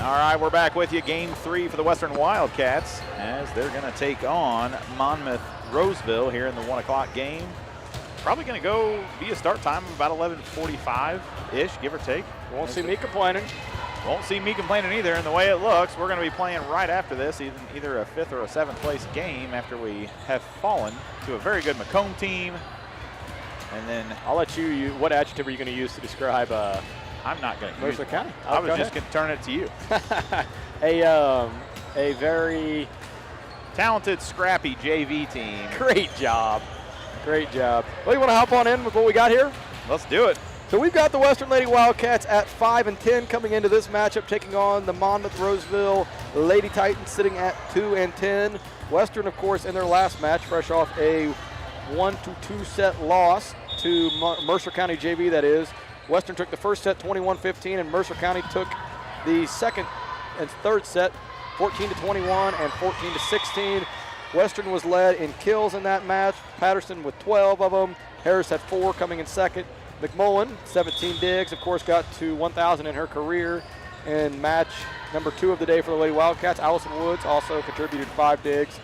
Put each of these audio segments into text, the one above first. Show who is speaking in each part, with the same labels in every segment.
Speaker 1: All right, we're back with you. Game 3 for the Western Wildcats as they're going to take on Monmouth-Roseville here in the 1 o'clock game. Probably going to go be a start time of about 11:45-ish, give or take.
Speaker 2: Won't see me complaining.
Speaker 1: Won't see me complaining either. And the way it looks, we're going to be playing right after this, either a 5th or a 7th place game after we have fallen to a very good Macomb team. And then
Speaker 2: I'll let you, what adjective are you going to use to describe
Speaker 1: I'm not going to use
Speaker 2: Mercer County?
Speaker 1: I was just going to turn it to you.
Speaker 2: A very
Speaker 1: talented, scrappy JV team.
Speaker 2: Great job. Great job. Well, you want to hop on in with what we got here?
Speaker 1: Let's do it.
Speaker 2: So we've got the Western Lady Wildcats at 5-10 coming into this matchup, taking on the Monmouth-Roseville Lady Titans sitting at 2-10. Western, of course, in their last match, fresh off a 1-2 set loss to Mercer County JV, that is. Western took the first set 21-15, and Mercer County took the second and third set 14-21 and 14-16. Western was led in kills in that match. Patterson with 12 of them. Harris had 4 coming in second. McMullen, 17 digs, of course, got to 1,000 in her career in match number 2 of the day for the Lady Wildcats. Allison Woods also contributed 5 digs.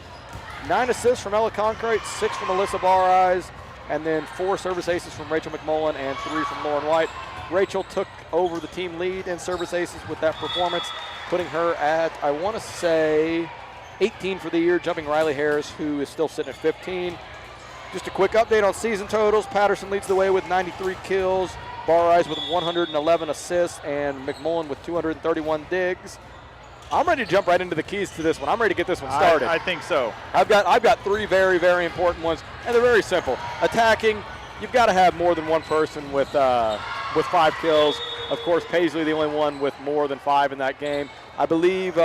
Speaker 2: 9 assists from Ella Concrete, 6 from Alyssa Bareyes, and then 4 service aces from Rachel McMullen and 3 from Lauren White. Rachel took over the team lead in service aces with that performance, putting her at, I want to say, 18 for the year, jumping Riley Harris, who is still sitting at 15. Just a quick update on season totals. Patterson leads the way with 93 kills, Bareyes with 111 assists, and McMullen with 231 digs. I'm ready to jump right into the keys to this one. I'm ready to get this one started.
Speaker 1: I think so.
Speaker 2: I've got 3 very, very important ones, and they're very simple. Attacking, you've got to have more than one person with 5 kills. Of course, Paisley the only one with more than 5 in that game. I believe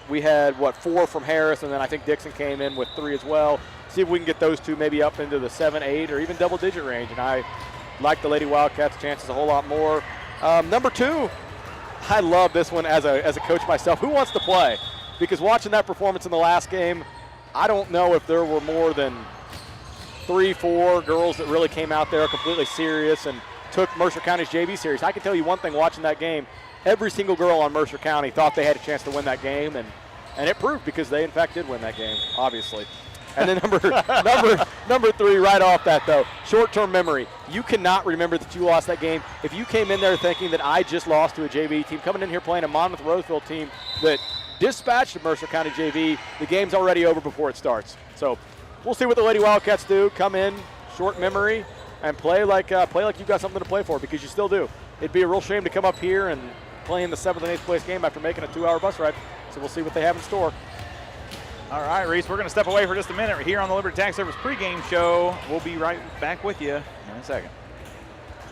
Speaker 2: we had, 4 from Harris, and then I think Dixon came in with 3 as well. See if we can get those 2 maybe up into the 7, 8, or even double-digit range, and I like the Lady Wildcats' chances a whole lot more. Number 2, I love this one as a coach myself. Who wants to play? Because watching that performance in the last game, I don't know if there were more than 3, 4 girls that really came out there completely serious and took Mercer County's JV serious. I can tell you one thing watching that game, every single girl on Mercer County thought they had a chance to win that game, and it proved because they, in fact, did win that game, obviously. And then number 3 right off that, though, short-term memory. You cannot remember that you lost that game. If you came in there thinking that I just lost to a JV team, coming in here playing a Monmouth-Roseville team that dispatched the Mercer County JV, the game's already over before it starts. So we'll see what the Lady Wildcats do. Come in, short memory, and play like you've got something to play for, because you still do. It'd be a real shame to come up here and play in the 7th and 8th place game after making a 2-hour bus ride. So we'll see what they have in store.
Speaker 1: All right, Reese, we're going to step away for just a minute here on the Liberty Tax Service pregame show. We'll be right back with you in a second.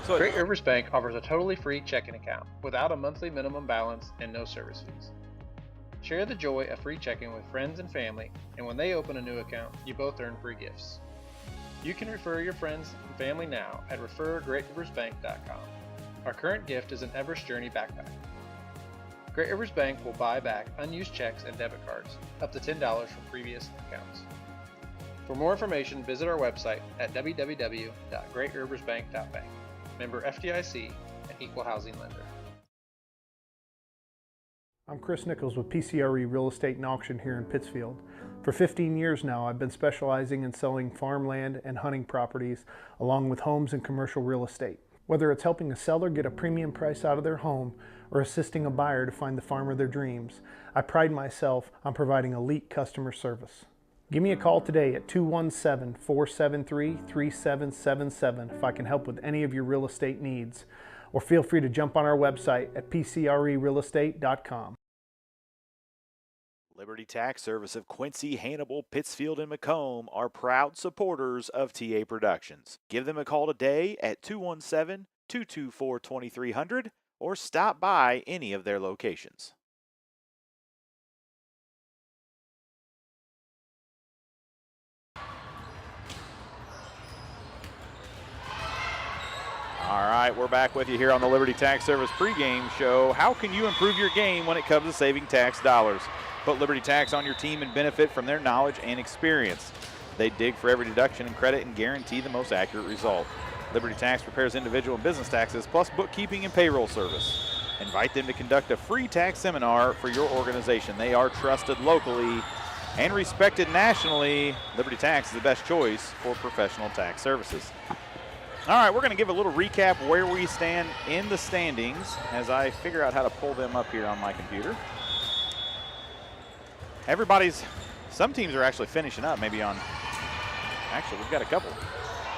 Speaker 3: So Great Rivers Bank offers a totally free checking account without a monthly minimum balance and no service fees. Share the joy of free checking with friends and family, and when they open a new account, you both earn free gifts. You can refer your friends and family now at refergreatriversbank.com. Our current gift is an Everest Journey backpack. Great Rivers Bank will buy back unused checks and debit cards, up to $10 from previous accounts. For more information, visit our website at www.greatriversbank.bank. Member FDIC, an equal housing lender.
Speaker 4: I'm Chris Nichols with PCRE Real Estate and Auction here in Pittsfield. For 15 years now, I've been specializing in selling farmland and hunting properties, along with homes and commercial real estate. Whether it's helping a seller get a premium price out of their home or assisting a buyer to find the farm of their dreams, I pride myself on providing elite customer service. Give me a call today at 217-473-3777 if I can help with any of your real estate needs, or feel free to jump on our website at pcrerealestate.com.
Speaker 1: Liberty Tax Service of Quincy, Hannibal, Pittsfield, and Macomb are proud supporters of TA Productions. Give them a call today at 217-224-2300 or stop by any of their locations. All right, we're back with you here on the Liberty Tax Service pregame show. How can you improve your game when it comes to saving tax dollars? Put Liberty Tax on your team and benefit from their knowledge and experience. They dig for every deduction and credit and guarantee the most accurate result. Liberty Tax prepares individual and business taxes, plus bookkeeping and payroll service. Invite them to conduct a free tax seminar for your organization. They are trusted locally and respected nationally. Liberty Tax is the best choice for professional tax services. All right, we're going to give a little recap where we stand in the standings as I figure out how to pull them up here on my computer. Some teams are actually finishing up maybe on, actually we've got a couple.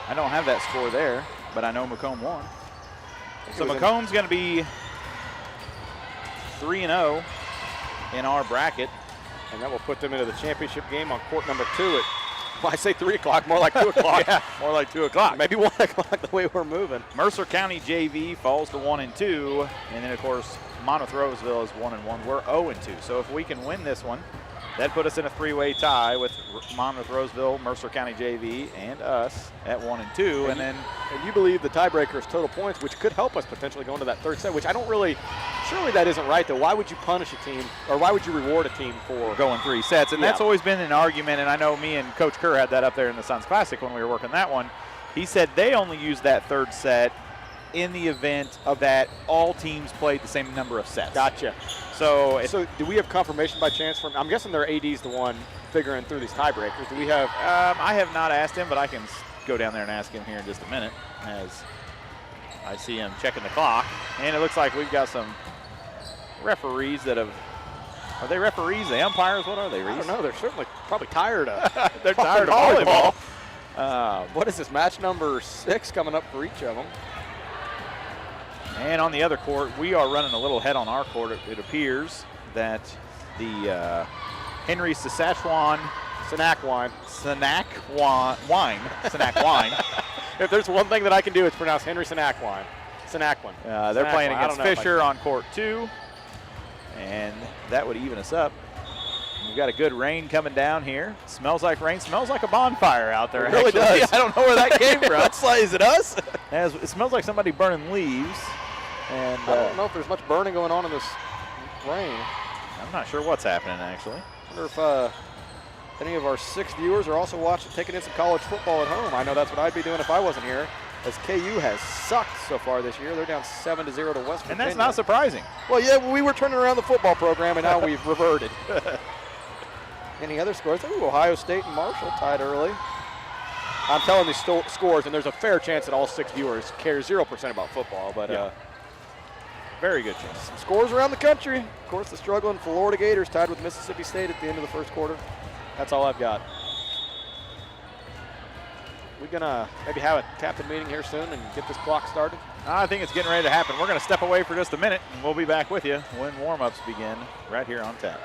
Speaker 1: I don't have that score there, but I know Macomb won. So Macomb's going to be 3-0 in our bracket.
Speaker 2: And that will put them into the championship game on court number 2 at, well, I say 3 o'clock, more like 2 o'clock.
Speaker 1: Yeah, more like 2 o'clock.
Speaker 2: Maybe 1 o'clock the way we're moving.
Speaker 1: Mercer County JV falls to 1-2. And then, of course, Monmouth-Roseville is 1-1. We're 0-2. So if we can win this one, that put us in a 3-way tie with Monmouth-Roseville, Mercer County JV, and us at 1-2. And
Speaker 2: you believe the tiebreaker is total points, which could help us potentially go into that third set, which I don't really, surely that isn't right, though. Why would you punish a team, or why would you reward a team for
Speaker 1: going 3 sets? And that's always been an argument, and I know me and Coach Kerr had that up there in the Suns Classic when we were working that one. He said they only use that third set in the event of that all teams played the same number of sets.
Speaker 2: Gotcha.
Speaker 1: So
Speaker 2: do we have confirmation by chance from, I'm guessing their AD's the one figuring through these tiebreakers. Do we have?
Speaker 1: I have not asked him, but I can go down there and ask him here in just a minute as I see him checking the clock. And it looks like we've got some referees that have, are they referees, the umpires? What are they, Reese?
Speaker 2: I don't know. They're certainly probably tired of
Speaker 1: They're tired of volleyball.
Speaker 2: What is this, match number 6 coming up for each of them?
Speaker 1: And on the other court, we are running a little head on our court. It appears that the Henry Saskatchewan
Speaker 2: Sanak wine. If there's one thing that I can do, it's pronounce Henry Sanak wine. Sanakwin.
Speaker 1: They're playing against Fisher on court 2, and that would even us up. We've got a good rain coming down here. Smells like rain. Smells like a bonfire out there.
Speaker 2: It really does.
Speaker 1: I don't know where that came from.
Speaker 2: Is it us?
Speaker 1: It smells like somebody burning leaves. And
Speaker 2: I don't know if there's much burning going on in this rain.
Speaker 1: I'm not sure what's happening, actually.
Speaker 2: I wonder if any of our 6 viewers are also taking in some college football at home. I know that's what I'd be doing if I wasn't here, as KU has sucked so far this year. They're down 7-0 to West Virginia.
Speaker 1: And that's not surprising.
Speaker 2: Well, yeah, we were turning around the football program, and now we've reverted. Any other scores? Ooh, Ohio State and Marshall tied early. I'm telling these scores, and there's a fair chance that all 6 viewers care 0% about football, but
Speaker 1: very good chance.
Speaker 2: Some scores around the country. Of course, the struggling Florida Gators tied with Mississippi State at the end of the first quarter. That's all I've got. We're going to maybe have a captain meeting here soon and get this clock started?
Speaker 1: I think it's getting ready to happen. We're going to step away for just a minute, and we'll be back with you when warm-ups begin right here on tap.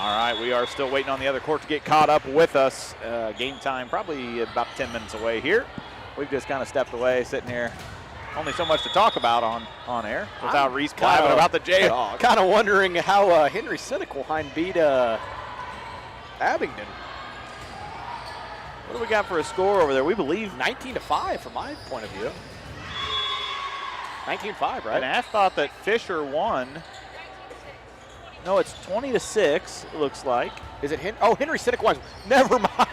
Speaker 1: All right, we are still waiting on the other court to get caught up with us. Game time probably about 10 minutes away here. We've just kind of stepped away, sitting here. Only so much to talk about on air without Reese blabbing about the Jayhawks.
Speaker 2: Kind of wondering how Henry Sinequine beat Abingdon.
Speaker 1: What do we got for a score over there? We believe
Speaker 2: 19-5 from my point of view. 19-5, right?
Speaker 1: And I thought that Fisher won. No, it's 20-6, it looks like.
Speaker 2: Is it Henry Sinequine? Never mind.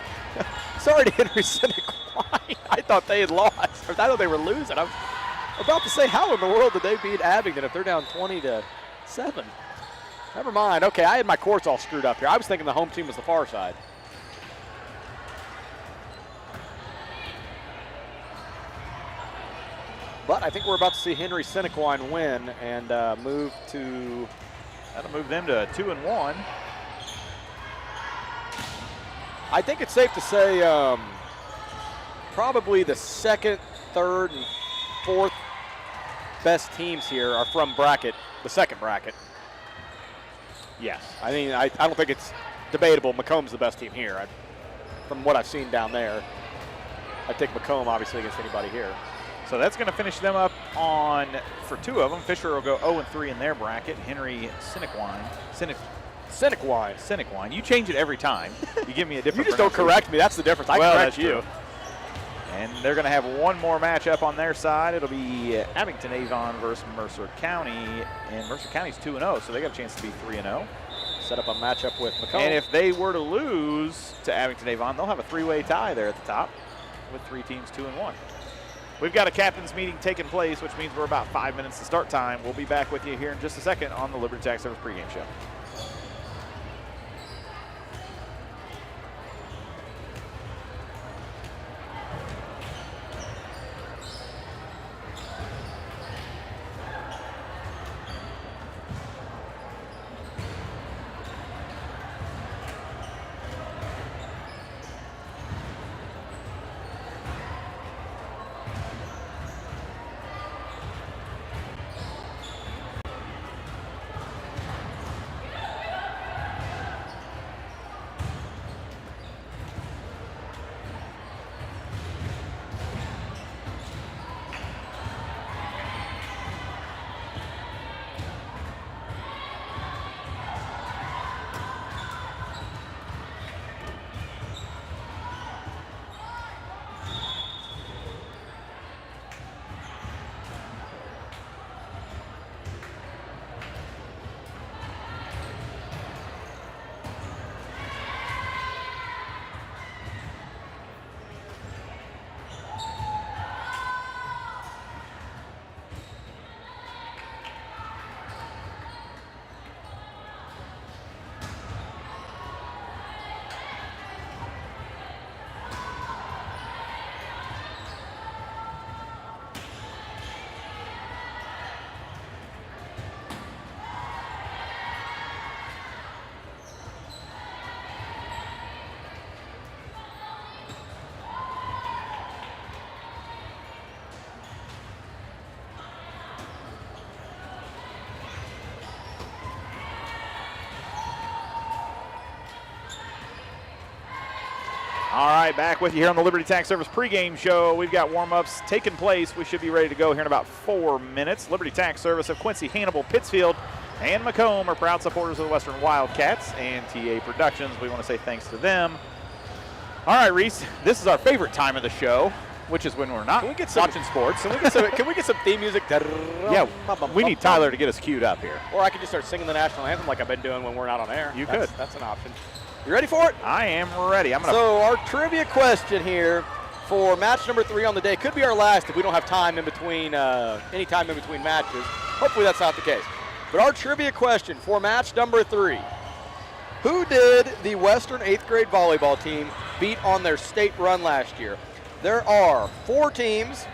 Speaker 2: Sorry to Henry Sinequine. I thought they had lost. I thought they were losing. I'm about to say, how in the world did they beat Abingdon if they're down 20-7? Never mind. Okay, I had my courts all screwed up here. I was thinking the home team was the far side. But I think we're about to see Henry Sinequine win and move to.
Speaker 1: That'll move them to 2-1.
Speaker 2: I think it's safe to say probably the second, third, and fourth best teams here are from the second bracket. Yes, I mean, I don't think it's debatable. Macomb's the best team here. From what I've seen down there, I take Macomb obviously against anybody here.
Speaker 1: So that's going to finish them up for two of them. Fisher will go 0-3 in their bracket. Henry Sinequine. You change it every time. You give me a different.
Speaker 2: You just don't correct me. That's the difference. I correct you.
Speaker 1: True. And they're going to have one more matchup on their side. It'll be Abington Avon versus Mercer County. And Mercer County's 2-0, so they got a chance to be 3-0.
Speaker 2: Set up a matchup with Macomb.
Speaker 1: And if they were to lose to Abington Avon, they'll have a three-way tie there at the top with three teams 2-1. We've got a captain's meeting taking place, which means we're about 5 minutes to start time. We'll be back with you here in just a second on the Liberty Tax Service pregame show. All right, back with you here on the Liberty Tax Service pregame show. We've got warm-ups taking place. We should be ready to go here in about 4 minutes. Liberty Tax Service of Quincy, Hannibal, Pittsfield, and Macomb are proud supporters of the Western Wildcats and TA Productions. We want to say thanks to them. All right, Reese, this is our favorite time of the show, which is when we're not watching sports.
Speaker 2: Can we get some theme music?
Speaker 1: Yeah, we need Tyler to get us queued up here.
Speaker 2: Or I could just start singing the national anthem like I've been doing when we're not on air.
Speaker 1: You could.
Speaker 2: That's an option. You ready for it?
Speaker 1: I am ready.
Speaker 2: So our trivia question here for match number 3 on the day could be our last if we don't have time in between, any time in between matches. Hopefully that's not the case. But our trivia question for match number 3: who did the Western 8th grade volleyball team beat on their state run last year? There are 4 teams,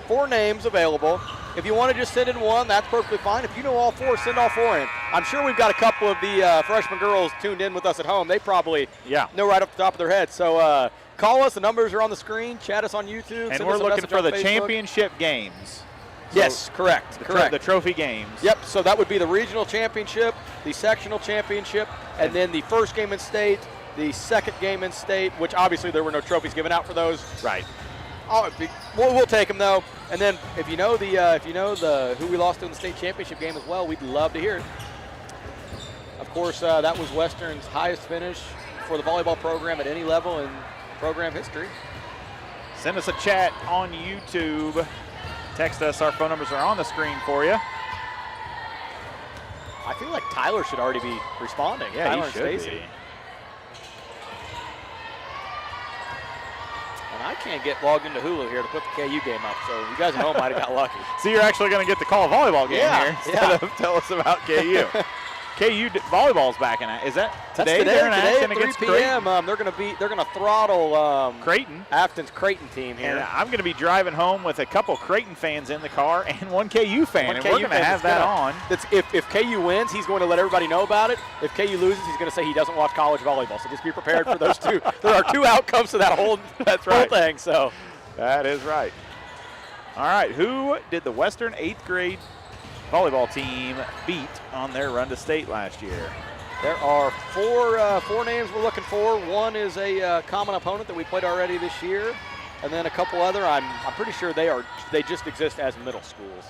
Speaker 2: 4 names available. If you want to just send in one, that's perfectly fine. If you know all 4, send all 4 in. I'm sure we've got a couple of the freshman girls tuned in with us at home. They probably know right off the top of their head. So call us. The numbers are on the screen. Chat us on YouTube.
Speaker 1: And we're looking for the championship games. So
Speaker 2: yes, correct.
Speaker 1: The trophy games.
Speaker 2: Yep, so that would be the regional championship, the sectional championship, and then the first game in state, the second game in state, which obviously there were no trophies given out for those.
Speaker 1: Right.
Speaker 2: Oh, we'll take them though. And then if you know the who we lost in the state championship game as well, we'd love to hear it. Of course, that was Western's highest finish for the volleyball program at any level in program history.
Speaker 1: Send us a chat on YouTube. Text us. Our phone numbers are on the screen for you.
Speaker 2: I feel like Tyler should already be responding.
Speaker 1: Yeah,
Speaker 2: Tyler
Speaker 1: he should
Speaker 2: and Stacy.
Speaker 1: be.
Speaker 2: And I can't get logged into Hulu here to put the KU game up, so you guys at home might have got lucky.
Speaker 1: So you're actually going to get to call a volleyball game here instead of tell us about KU. KU volleyball's back in it. Is that today? They're in action
Speaker 2: at 3
Speaker 1: against
Speaker 2: p.m.
Speaker 1: Creighton.
Speaker 2: They're gonna throttle
Speaker 1: Creighton.
Speaker 2: Afton's Creighton team here.
Speaker 1: And I'm going to be driving home with a couple Creighton fans in the car and one KU fan, and
Speaker 2: KU
Speaker 1: we're going to have that on.
Speaker 2: If KU wins, he's going to let everybody know about it. If KU loses, he's going to say he doesn't watch college volleyball. So just be prepared for those two. There are two outcomes to that whole thing. So
Speaker 1: that is right. All right, who did the Western 8th grade volleyball team beat on their run to state last year?
Speaker 2: There are four names we're looking for. One is a common opponent that we played already this year, and then a couple other. I'm pretty sure they just exist as middle schools.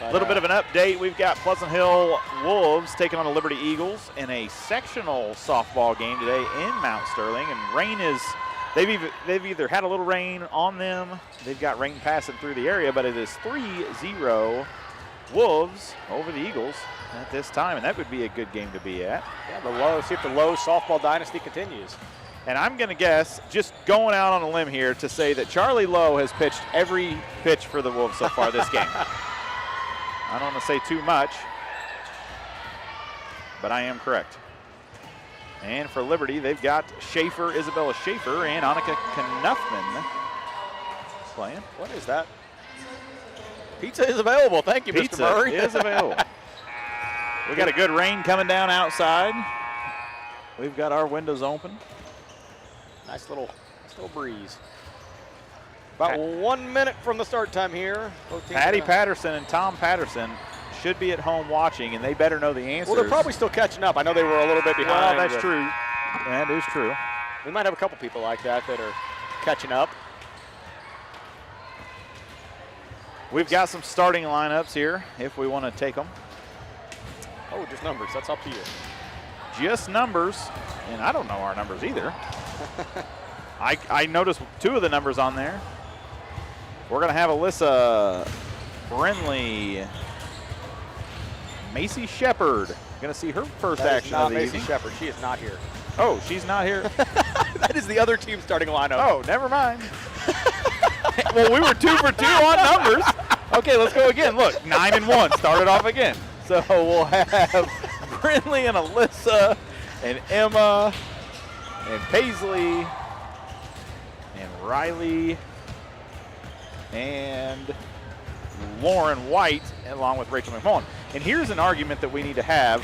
Speaker 1: A little bit of an update. We've got Pleasant Hill Wolves taking on the Liberty Eagles in a sectional softball game today in Mount Sterling, and rain is. They've either had a little rain on them, they've got rain passing through the area, but it is 3-0 Wolves over the Eagles at this time, and that would be a good game to be at.
Speaker 2: Yeah, see if the low softball dynasty continues.
Speaker 1: And I'm going to guess, just going out on a limb here, to say that Charlie Lowe has pitched every pitch for the Wolves so far this game. I don't want to say too much, but I am correct. And for Liberty, they've got Isabella Schaefer, and Annika Knuffman playing.
Speaker 2: What is that? Pizza is available. Thank you, Mr. Murray.
Speaker 1: Pizza is available. We got a good rain coming down outside. We've got our windows open.
Speaker 2: Nice little breeze. About 1 minute from the start time here.
Speaker 1: Patty Patterson and Tom Patterson should be at home watching, and they better know the answers.
Speaker 2: Well, they're probably still catching up. I know they were a little bit behind.
Speaker 1: Well, that's true. That is true.
Speaker 2: We might have a couple people like that are catching up.
Speaker 1: We've got some starting lineups here if we want to take them.
Speaker 2: Oh, just numbers. That's up to you.
Speaker 1: Just numbers, and I don't know our numbers either. I noticed two of the numbers on there. We're going to have Alyssa Brinley, Macy Shepard. Going to see her first action of the evening.
Speaker 2: Macy Shepard. She is not here.
Speaker 1: Oh, she's not here.
Speaker 2: That is the other team starting lineup.
Speaker 1: Oh, never mind. Well, we were 2 for 2 on numbers. Okay, let's go again. Look, 9-1. Started off again. So we'll have Brinley and Alyssa and Emma and Paisley and Riley and Lauren White, along with Rachel McMullen. And here's an argument that we need to have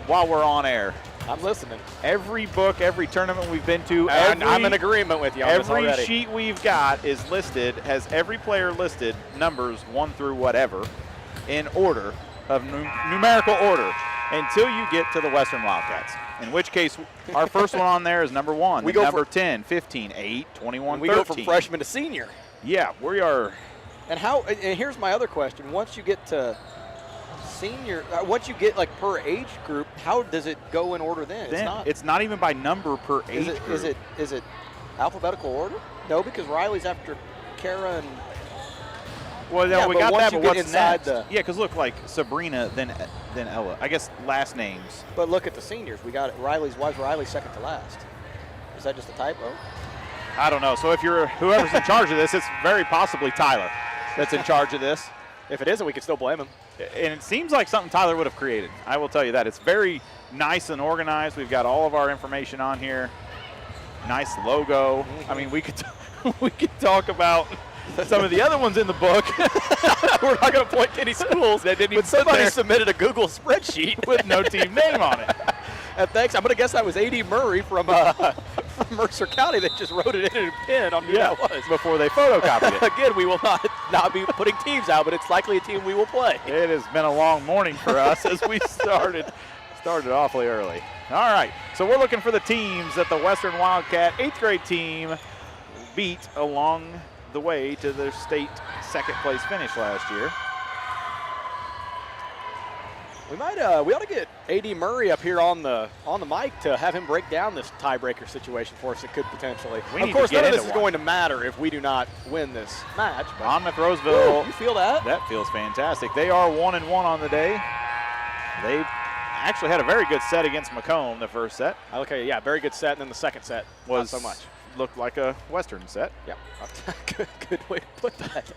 Speaker 1: while we're on air.
Speaker 2: I'm listening.
Speaker 1: Every book, every tournament we've been to,
Speaker 2: I'm in agreement with you on this already.
Speaker 1: Every sheet we've got is listed, has every player listed, numbers 1 through whatever, in order of numerical order, until you get to the Western Wildcats. In which case, our first one on there is number 1. We go number 10, 15, 8, 21,
Speaker 2: we
Speaker 1: 13.
Speaker 2: go from freshman to senior.
Speaker 1: Yeah, we are.
Speaker 2: And here's my other question. Once you get to senior, once you get like per age group, how does it go in order then?
Speaker 1: It's not even by number per age group.
Speaker 2: Is it alphabetical order? No, because Riley's after Kara and.
Speaker 1: Well, no, we got that, but what's
Speaker 2: inside
Speaker 1: next? Yeah, because look, like Sabrina, then Ella. I guess last names.
Speaker 2: But look at the seniors. We got Riley's. Why is Riley second to last? Is that just a typo?
Speaker 1: I don't know. So if you're whoever's in charge of this, it's very possibly Tyler that's in charge of this.
Speaker 2: If it isn't, we can still blame him.
Speaker 1: And it seems like something Tyler would have created. I will tell you that. It's very nice and organized. We've got all of our information on here. Nice logo. Mm-hmm. I mean, we could talk about some of the other ones in the book.
Speaker 2: We're not going to point to any schools that didn't even somebody submitted a Google spreadsheet
Speaker 1: with no team name on it.
Speaker 2: And thanks. I'm going to guess that was A.D. Murray from Mercer County, they just wrote it in a pin on who that was.
Speaker 1: Before they photocopied it.
Speaker 2: Again, we will not be putting teams out, but it's likely a team we will play.
Speaker 1: It has been a long morning for us as we started awfully early. All right, so we're looking for the teams that the Western Wildcat 8th grade team beat along the way to their state second place finish last year.
Speaker 2: We ought to get A.D. Murray up here on the mic to have him break down this tiebreaker situation for us. It could potentially. Of course, none of this is going to matter if we do not win this match.
Speaker 1: Monmouth-Roseville.
Speaker 2: You feel that?
Speaker 1: That feels fantastic. They are 1-1 on the day. They actually had a very good set against Macomb the first set.
Speaker 2: Okay, yeah, very good set, and then the second set was not so much.
Speaker 1: Looked like a Western set.
Speaker 2: Yeah, good way to put that.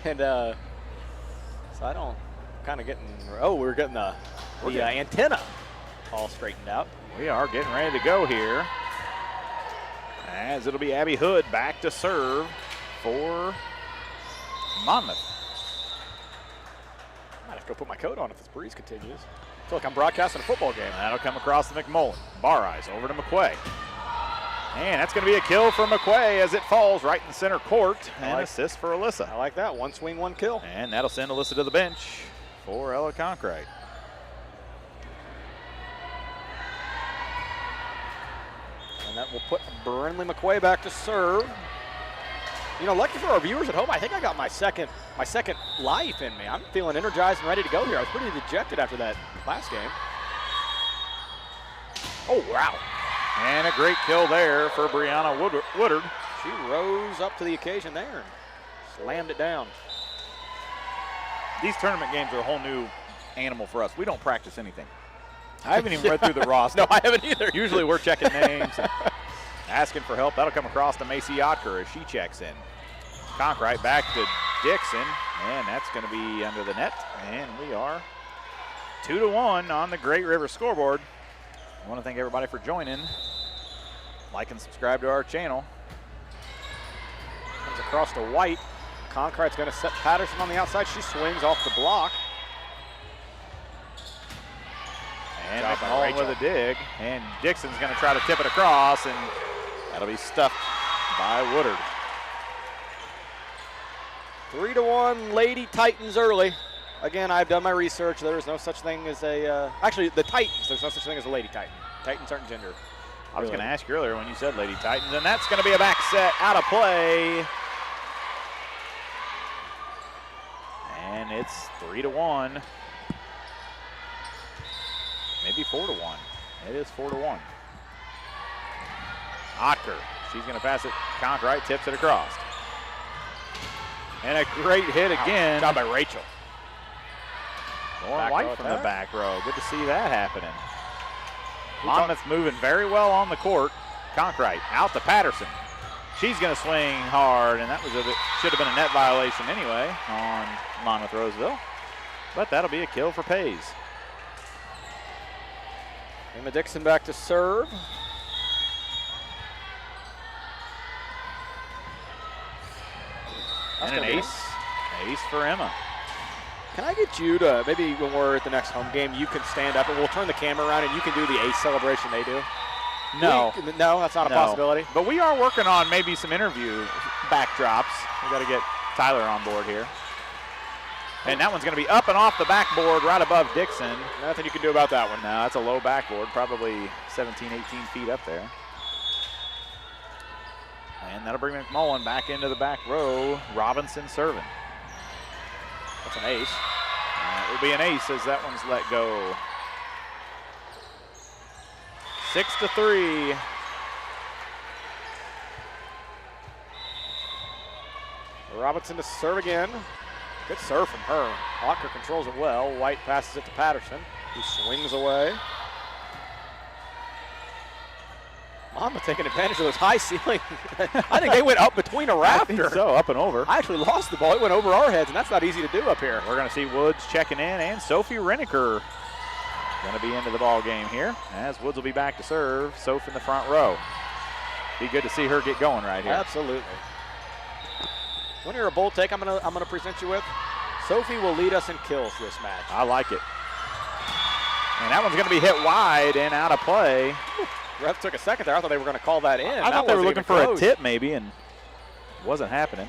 Speaker 2: And so I don't kind of getting. Oh, we're getting the antenna all straightened out.
Speaker 1: We are getting ready to go here, as it'll be Abby Hood back to serve for Monmouth.
Speaker 2: Might have to go put my coat on if this breeze continues. I feel like I'm broadcasting a football game.
Speaker 1: That'll come across the McMullen. Bar eyes over to McQuay. And that's going to be a kill for McQuay as it falls right in the center court. And assist for Alyssa.
Speaker 2: I like that. One swing, one kill.
Speaker 1: And that'll send Alyssa to the bench for Ella Conkright.
Speaker 2: And that will put Brindley McQuay back to serve. You know, lucky for our viewers at home, I think I got my second life in me. I'm feeling energized and ready to go here. I was pretty dejected after that last game. Oh, wow.
Speaker 1: And a great kill there for Brianna Woodard.
Speaker 2: She rose up to the occasion there and slammed it down.
Speaker 1: These tournament games are a whole new animal for us. We don't practice anything. I haven't even read through the roster.
Speaker 2: No, I haven't either.
Speaker 1: Usually we're checking names and asking for help. That'll come across to Macy Yotker as she checks in. Conkright back to Dixon, and that's going to be under the net. And we are 2-1 on the Great River scoreboard. I want to thank everybody for joining. Like and subscribe to our channel.
Speaker 2: Comes across to White. Conkright's going to set Patterson on the outside. She swings off the block.
Speaker 1: And McMullen with a dig. And Dixon's going to try to tip it across, and that'll be stuffed by Woodard.
Speaker 2: 3-1 Lady Titans early. Again, I've done my research. There is no such thing as a, actually the Titans, there's no such thing as a Lady Titan. Titans aren't gender.
Speaker 1: I was going to ask you earlier when you said Lady Titans, and that's going to be a back set out of play. And it's 3-1. Maybe 4-1. It is 4-1. Otker, she's going to pass it. Conkright tips it across. And a great hit again.
Speaker 2: Job by Rachel.
Speaker 1: Lauren White from the back row. Good to see that happening. Monmouth moving very well on the court. Conkright out to Patterson. She's going to swing hard, and that was should have been a net violation anyway on Monmouth-Roseville. But that'll be a kill for Pays.
Speaker 2: Emma Dixon back to serve.
Speaker 1: And an ace. Ace for Emma.
Speaker 2: Can I get you to, maybe when we're at the next home game, you can stand up and we'll turn the camera around and you can do the ace celebration they do?
Speaker 1: No.
Speaker 2: No, that's not a possibility.
Speaker 1: But we are working on maybe some interview backdrops. We got to get Tyler on board here. And that one's going to be up and off the backboard right above Dixon.
Speaker 2: Nothing you can do about that one.
Speaker 1: No, that's a low backboard, probably 17, 18 feet up there. And that'll bring McMullen back into the back row. Robinson serving.
Speaker 2: That's an ace.
Speaker 1: It will be an ace as that one's let go. 6-3.
Speaker 2: Robinson to serve again. Good serve from her. Hawker controls it well. White passes it to Patterson, who swings away. Monmouth taking advantage of those high ceiling. I think they went up between a rafter.
Speaker 1: I think so, up and over.
Speaker 2: I actually lost the ball. It went over our heads, and that's not easy to do up here.
Speaker 1: We're going to see Woods checking in, and Sophie Renneker going to be into the ball game here, as Woods will be back to serve. Soph in the front row. Be good to see her get going right here.
Speaker 2: Absolutely. Want to hear a bold take I'm gonna present you with? Sophie will lead us in kills this match.
Speaker 1: I like it. And that one's going to be hit wide and out of play.
Speaker 2: Ref took a second there. I thought they were going to call that in.
Speaker 1: I thought they were looking for a tip maybe, and it wasn't happening.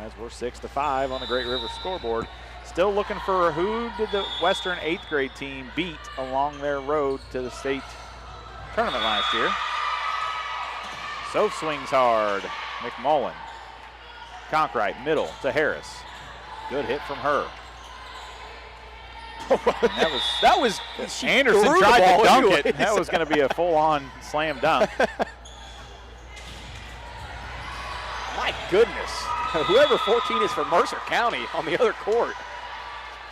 Speaker 1: As we're 6-5 on the Great River scoreboard. Still looking for who did the Western 8th grade team beat along their road to the state tournament last year. Soph swings hard. McMullen. Conkright, middle to Harris. Good hit from her. that was Anderson tried to dunk it. That was going to be a full-on slam dunk.
Speaker 2: My goodness. Whoever 14 is for Mercer County on the other court.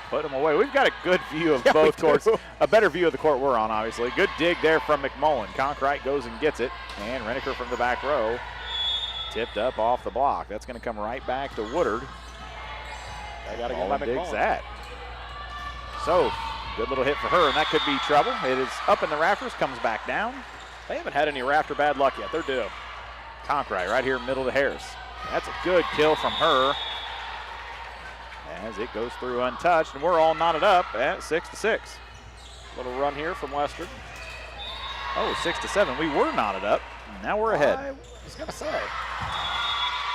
Speaker 1: Put him away. We've got a good view of both courts. A better view of the court we're on, obviously. Good dig there from McMullen. Conkright goes and gets it. And Reneker from the back row. Tipped up off the block. That's going to come right back to Woodard.
Speaker 2: They got to get by
Speaker 1: digs
Speaker 2: McMullen.
Speaker 1: that. So, good little hit for her, and that could be trouble. It is up in the rafters, comes back down.
Speaker 2: They haven't had any rafter bad luck yet. They're due.
Speaker 1: Conkright right here middle to Harris. That's a good kill from her. As it goes through untouched, and we're all knotted up at 6-6.
Speaker 2: Little run here from Western.
Speaker 1: Oh, 6-7. We were knotted up. Now we're ahead.
Speaker 2: I was going to say.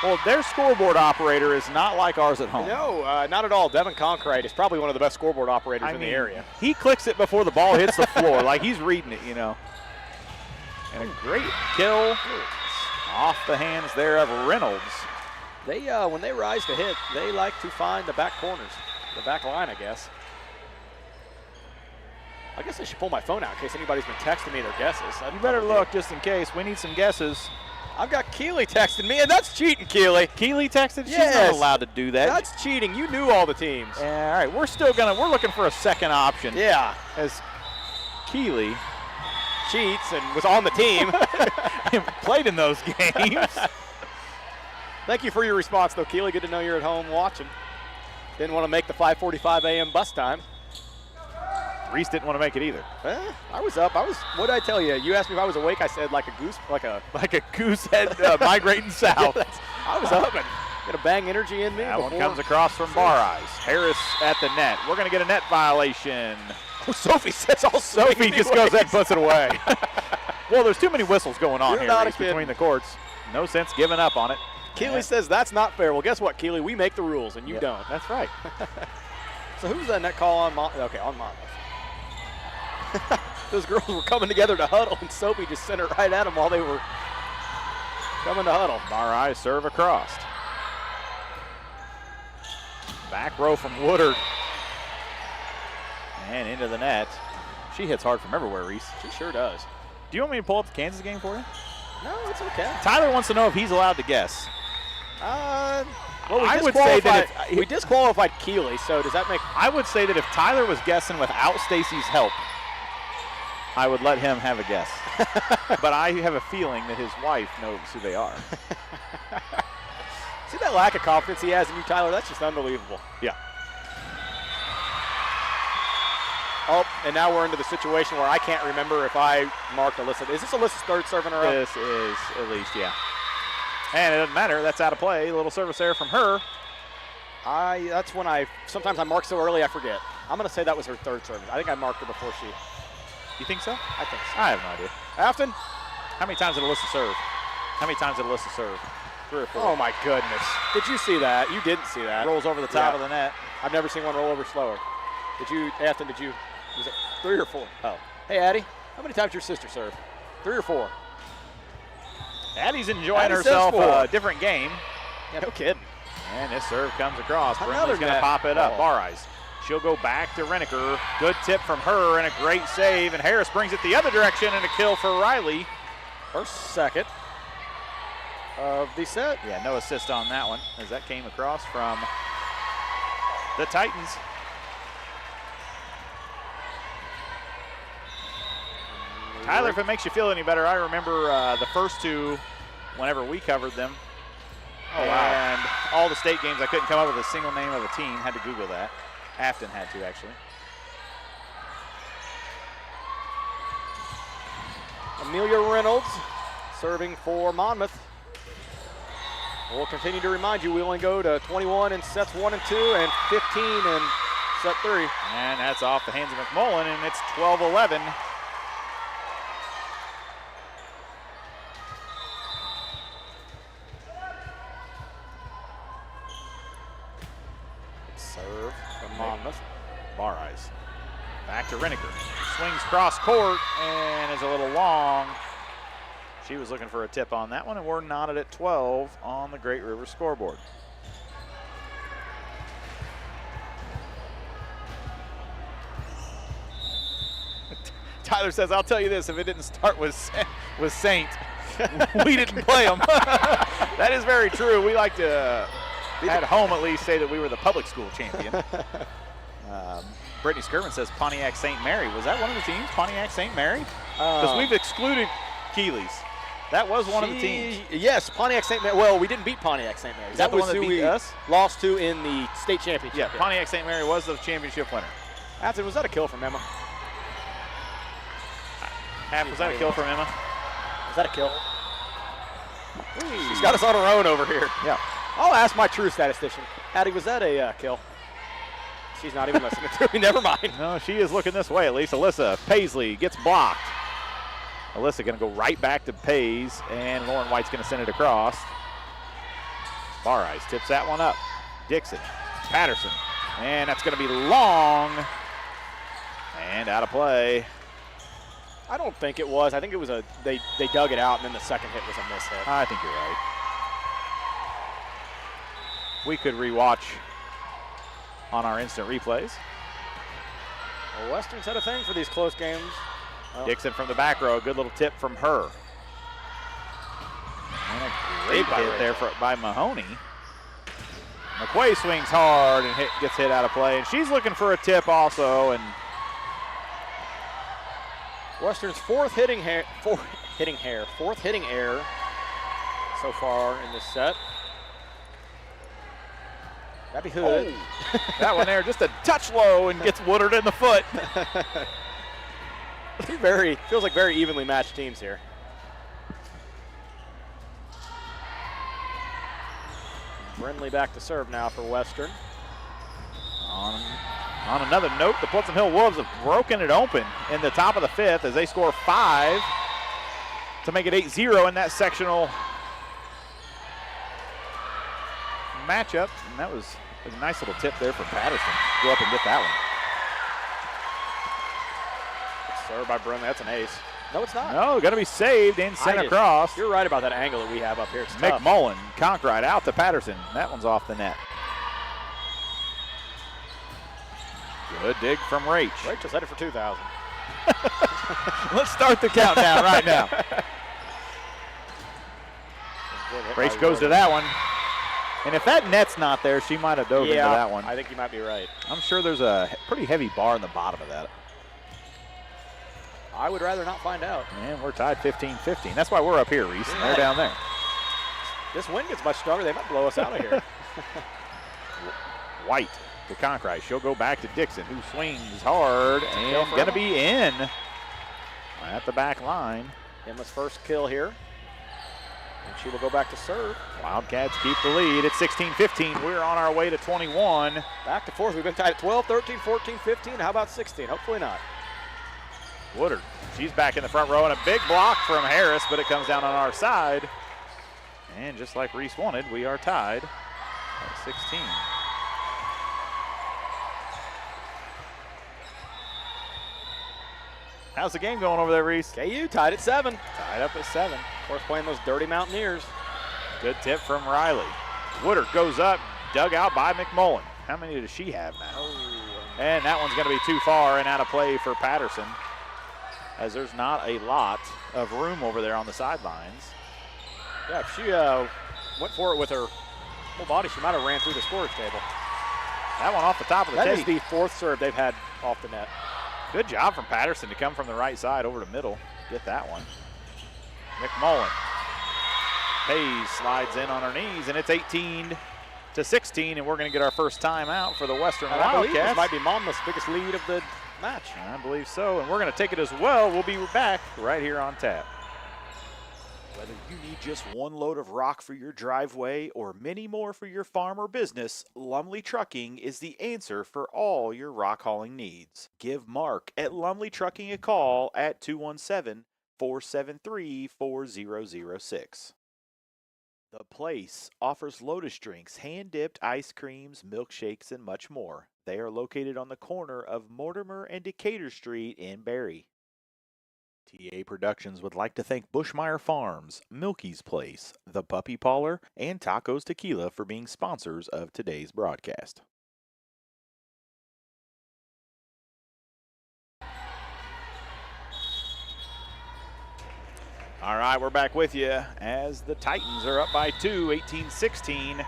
Speaker 1: Well, their scoreboard operator is not like ours at home.
Speaker 2: No, not at all. Devin Conkright is probably one of the best scoreboard operators in the area.
Speaker 1: He clicks it before the ball hits the floor, like he's reading it, you know. And a great kill off the hands there of Reynolds.
Speaker 2: They, when they rise to hit, they like to find the back corners, the back line, I guess. I guess I should pull my phone out in case anybody's been texting me their guesses.
Speaker 1: You better look just in case. We need some guesses.
Speaker 2: I've got Keeley texting me, and that's cheating, Keeley.
Speaker 1: Keeley texted?
Speaker 2: Yes.
Speaker 1: She's not allowed to do that.
Speaker 2: That's cheating. You knew all the teams.
Speaker 1: All right, we're looking for a second option.
Speaker 2: Yeah.
Speaker 1: As Keeley
Speaker 2: cheats and was on the team.
Speaker 1: played in those games.
Speaker 2: Thank you for your response, though, Keeley. Good to know you're at home watching. Didn't want to make the 5:45 a.m. bus time.
Speaker 1: Reese didn't want to make it either.
Speaker 2: I was up. What did I tell you? You asked me if I was awake. I said like a goose, like a
Speaker 1: goose head migrating south.
Speaker 2: I was up and got a bang energy in me.
Speaker 1: That one comes across from Bar Eyes. Harris at the net. We're going to get a net violation.
Speaker 2: Oh, Sophie says all
Speaker 1: Sophie just goes ahead and puts it away. Well, there's too many whistles going on
Speaker 2: You're
Speaker 1: here Reese, between the courts. No sense giving up on it.
Speaker 2: Keeley says that's not fair. Well, guess what, Keeley? We make the rules, and you don't.
Speaker 1: That's right.
Speaker 2: So who's that net call on Monmouth? Okay, on Monmouth. Those girls were coming together to huddle, and Sophie just sent it right at them while they were coming to huddle.
Speaker 1: Bar Eyes serve across. Back row from Woodard. And into the net. She hits hard from everywhere, Reese.
Speaker 2: She sure does.
Speaker 1: Do you want me to pull up the Kansas game for you?
Speaker 2: No, it's okay.
Speaker 1: Tyler wants to know if he's allowed to guess.
Speaker 2: Well,
Speaker 1: I would say that
Speaker 2: we disqualified Keeley, so does that make...
Speaker 1: I would say that if Tyler was guessing without Stacy's help, I would let him have a guess. But I have a feeling that his wife knows who they are.
Speaker 2: See that lack of confidence he has in you, Tyler? That's just unbelievable.
Speaker 1: Yeah.
Speaker 2: Oh, and now we're into the situation where I can't remember if I marked Alyssa. Is this Alyssa's third serve in a row?
Speaker 1: This is at least, yeah. And it doesn't matter. That's out of play. A little service there from her.
Speaker 2: That's when sometimes I mark so early I forget. I'm going to say that was her third service. I think I marked her before she.
Speaker 1: You think so?
Speaker 2: I think so.
Speaker 1: I have no idea.
Speaker 2: Afton?
Speaker 1: How many times did Alyssa serve? How many times did Alyssa serve? 3 or 4.
Speaker 2: Oh, my goodness. Did you see that? You didn't see that.
Speaker 1: Rolls over the top of the net.
Speaker 2: I've never seen one roll over slower. Afton, was it 3 or 4? Oh. Hey, Addie, how many times did your sister serve? 3 or 4?
Speaker 1: Addie's enjoying herself a different game.
Speaker 2: Yeah, no kidding.
Speaker 1: And this serve comes across.
Speaker 2: Another
Speaker 1: Brimley's going to pop it up. Bar Eyes. She'll go back to Reneker. Good tip from her and a great save. And Harris brings it the other direction and a kill for Riley.
Speaker 2: Her second of the set.
Speaker 1: Yeah, no assist on that one as that came across from the Titans. Tyler, if it makes you feel any better, I remember the first 2 whenever we covered them.
Speaker 2: Oh, wow.
Speaker 1: And all the state games, I couldn't come up with a single name of a team. Had to Google that. Afton had to, actually.
Speaker 2: Amelia Reynolds serving for Monmouth. We'll continue to remind you we only go to 21 in sets 1 and 2 and 15 in set 3.
Speaker 1: And that's off the hands of McMullen, and it's 12-11.
Speaker 2: Serve from Monmouth.
Speaker 1: Barres. Back to Renneker. Swings cross court and is a little long. She was looking for a tip on that one, and we're knotted at 12 on the Great River scoreboard. Tyler says, I'll tell you this, if it didn't start with Saint, we didn't play them. That is very true. We like to, at home at least, say that we were the public school champion. Brittany Skirvin says Pontiac St. Mary. Was that one of the teams, Pontiac St. Mary? Because we've excluded Keeley's. That was one of the teams.
Speaker 2: Yes, Pontiac St. Mary. Well, we didn't beat Pontiac St. Mary.
Speaker 1: Is that the one that beat us?
Speaker 2: Lost to in the state championship.
Speaker 1: Yeah, Pontiac St. Mary was the championship winner.
Speaker 2: After, was that a kill from Emma?
Speaker 1: Was that a kill from Emma?
Speaker 2: Was that a kill? She's got us on her own over here.
Speaker 1: Yeah.
Speaker 2: I'll ask my true statistician. Addie, was that a kill? She's not even listening to me. Never mind.
Speaker 1: No, she is looking this way at least. Alyssa Paisley gets blocked. Alyssa going to go right back to Pays, and Lauren White's going to send it across. Barres tips that one up. Dixon, Patterson, and that's going to be long and out of play.
Speaker 2: I don't think it was. I think it was they dug it out, and then the second hit was a miss hit.
Speaker 1: I think you're right. We could rewatch on our instant replays.
Speaker 2: Well, Western's had a thing for these close games.
Speaker 1: Dixon from the back row, a good little tip from her. And a great hit there by Mahoney. McQuay swings hard and gets hit out of play, and she's looking for a tip also. And
Speaker 2: Western's fourth hitting error so far in this set. That'd be Hood.
Speaker 1: Oh, that one there just a touch low and gets Woodard in the foot.
Speaker 2: Feels like very evenly matched teams here. Brindley back to serve now for Western.
Speaker 1: On another note, the Pleasant Hill Wolves have broken it open in the top of the 5th as they score 5 to make it 8-0 in that sectional matchup. And that was a nice little tip there for Patterson. Go up and get that one.
Speaker 2: Served by Brindley. That's an ace. No, it's not.
Speaker 1: No, going to be saved and sent across.
Speaker 2: You're right about that angle that we have up here. It's tough.
Speaker 1: McMullen, Conkright out to Patterson. That one's off the net. Good dig from Rach.
Speaker 2: Rachel's headed for 2,000.
Speaker 1: Let's start the countdown right now. Rach goes to that one. And if that net's not there, she might have dove into that one.
Speaker 2: I think you might be right.
Speaker 1: I'm sure there's a pretty heavy bar in the bottom of that.
Speaker 2: I would rather not find out.
Speaker 1: And we're tied 15-15. That's why we're up here, Reese, and they're down there.
Speaker 2: This wind gets much stronger. They might blow us out of here.
Speaker 1: White to Conkright. She'll go back to Dixon, who swings hard and going to be in at the back line.
Speaker 2: Emma's first kill here. And she will go back to serve.
Speaker 1: Wildcats keep the lead at 16-15. We're on our way to 21.
Speaker 2: Back to fourth. We've been tied at 12, 13, 14, 15. How about 16? Hopefully not.
Speaker 1: Woodard, she's back in the front row, and a big block from Harris, but it comes down on our side. And just like Reese wanted, we are tied at 16. How's the game going over there, Reese?
Speaker 2: KU tied at 7.
Speaker 1: Tied up at 7.
Speaker 2: Of course, playing those dirty Mountaineers.
Speaker 1: Good tip from Riley. Woodard goes up, dug out by McMullen. How many does she have now?
Speaker 2: Oh.
Speaker 1: And that one's going to be too far and out of play for Patterson, as there's not a lot of room over there on the sidelines.
Speaker 2: Yeah, if she went for it with her whole body, she might have ran through the storage table.
Speaker 1: That one off the top of the tape.
Speaker 2: That is the fourth serve they've had off the net.
Speaker 1: Good job from Patterson to come from the right side over to middle. Get that one. McMullen. Hayes slides in on her knees, and it's 18-16, and we're going to get our first time out for the Western
Speaker 2: Wildcats. I believe this might be Monmouth's biggest lead of the match.
Speaker 1: I believe so, and we're going to take it as well. We'll be back right here on tap. Whether you need just one load of rock for your driveway or many more for your farm or business, Lumley Trucking is the answer for all your rock hauling needs. Give Mark at Lumley Trucking a call at 217-473-4006. The Place offers Lotus drinks, hand-dipped ice creams, milkshakes, and much more. They are located on the corner of Mortimer and Decatur Street in Barrie. TA Productions would like to thank Bushmeyer Farms, Milky's Place, The Puppy Parlor, and Tacos Tequila for being sponsors of today's broadcast. All right, we're back with you as the Titans are up by 2, 18-16,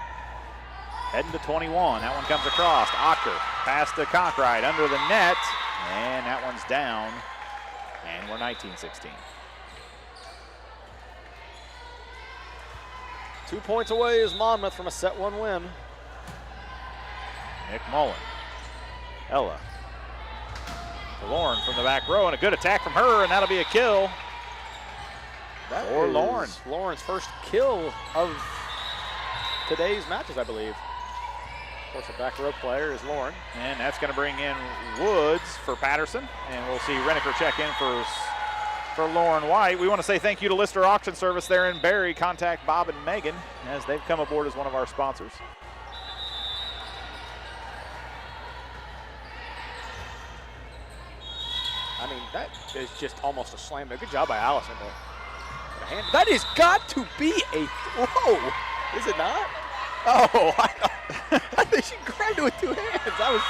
Speaker 1: heading to 21. That one comes across. Ocker past to Conkright under the net, and that one's down. And we're 19-16.
Speaker 2: 2 points away is Monmouth from a set 1 win.
Speaker 1: Nick Mullen. Ella. To Lauren from the back row, and a good attack from her, and that'll be a kill.
Speaker 2: That
Speaker 1: for
Speaker 2: is
Speaker 1: Lauren.
Speaker 2: Lauren's first kill of today's matches, I believe. Of course, the back row player is Lauren.
Speaker 1: And that's going to bring in Woods for Patterson. And we'll see Renneker check in for Lauren White. We want to say thank you to Lister Auction Service there in Barrie. Contact Bob and Megan as they've come aboard as one of our sponsors.
Speaker 2: I mean, that is just almost a slam. Good job by Allison. That has got to be a throw. Is it not? Oh, I think she grabbed it with 2 hands.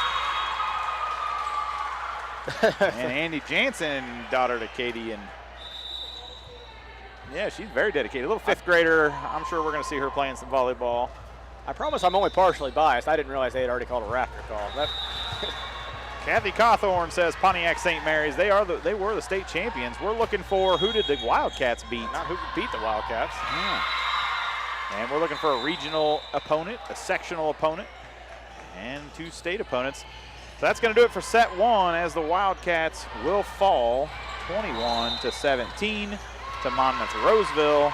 Speaker 1: And Andy Jansen, daughter to Katie, and yeah, she's very dedicated. A little 5th grader. I'm sure we're going to see her playing some volleyball.
Speaker 2: I promise I'm only partially biased. I didn't realize they had already called a Raptor call.
Speaker 1: Kathy Cawthorn says Pontiac St. Mary's, they were the state champions. We're looking for who did the Wildcats beat?
Speaker 2: Not who beat the Wildcats.
Speaker 1: Yeah. And we're looking for a regional opponent, a sectional opponent, and 2 state opponents. So that's going to do it for set 1 as the Wildcats will fall 21-17 to Monmouth-Roseville.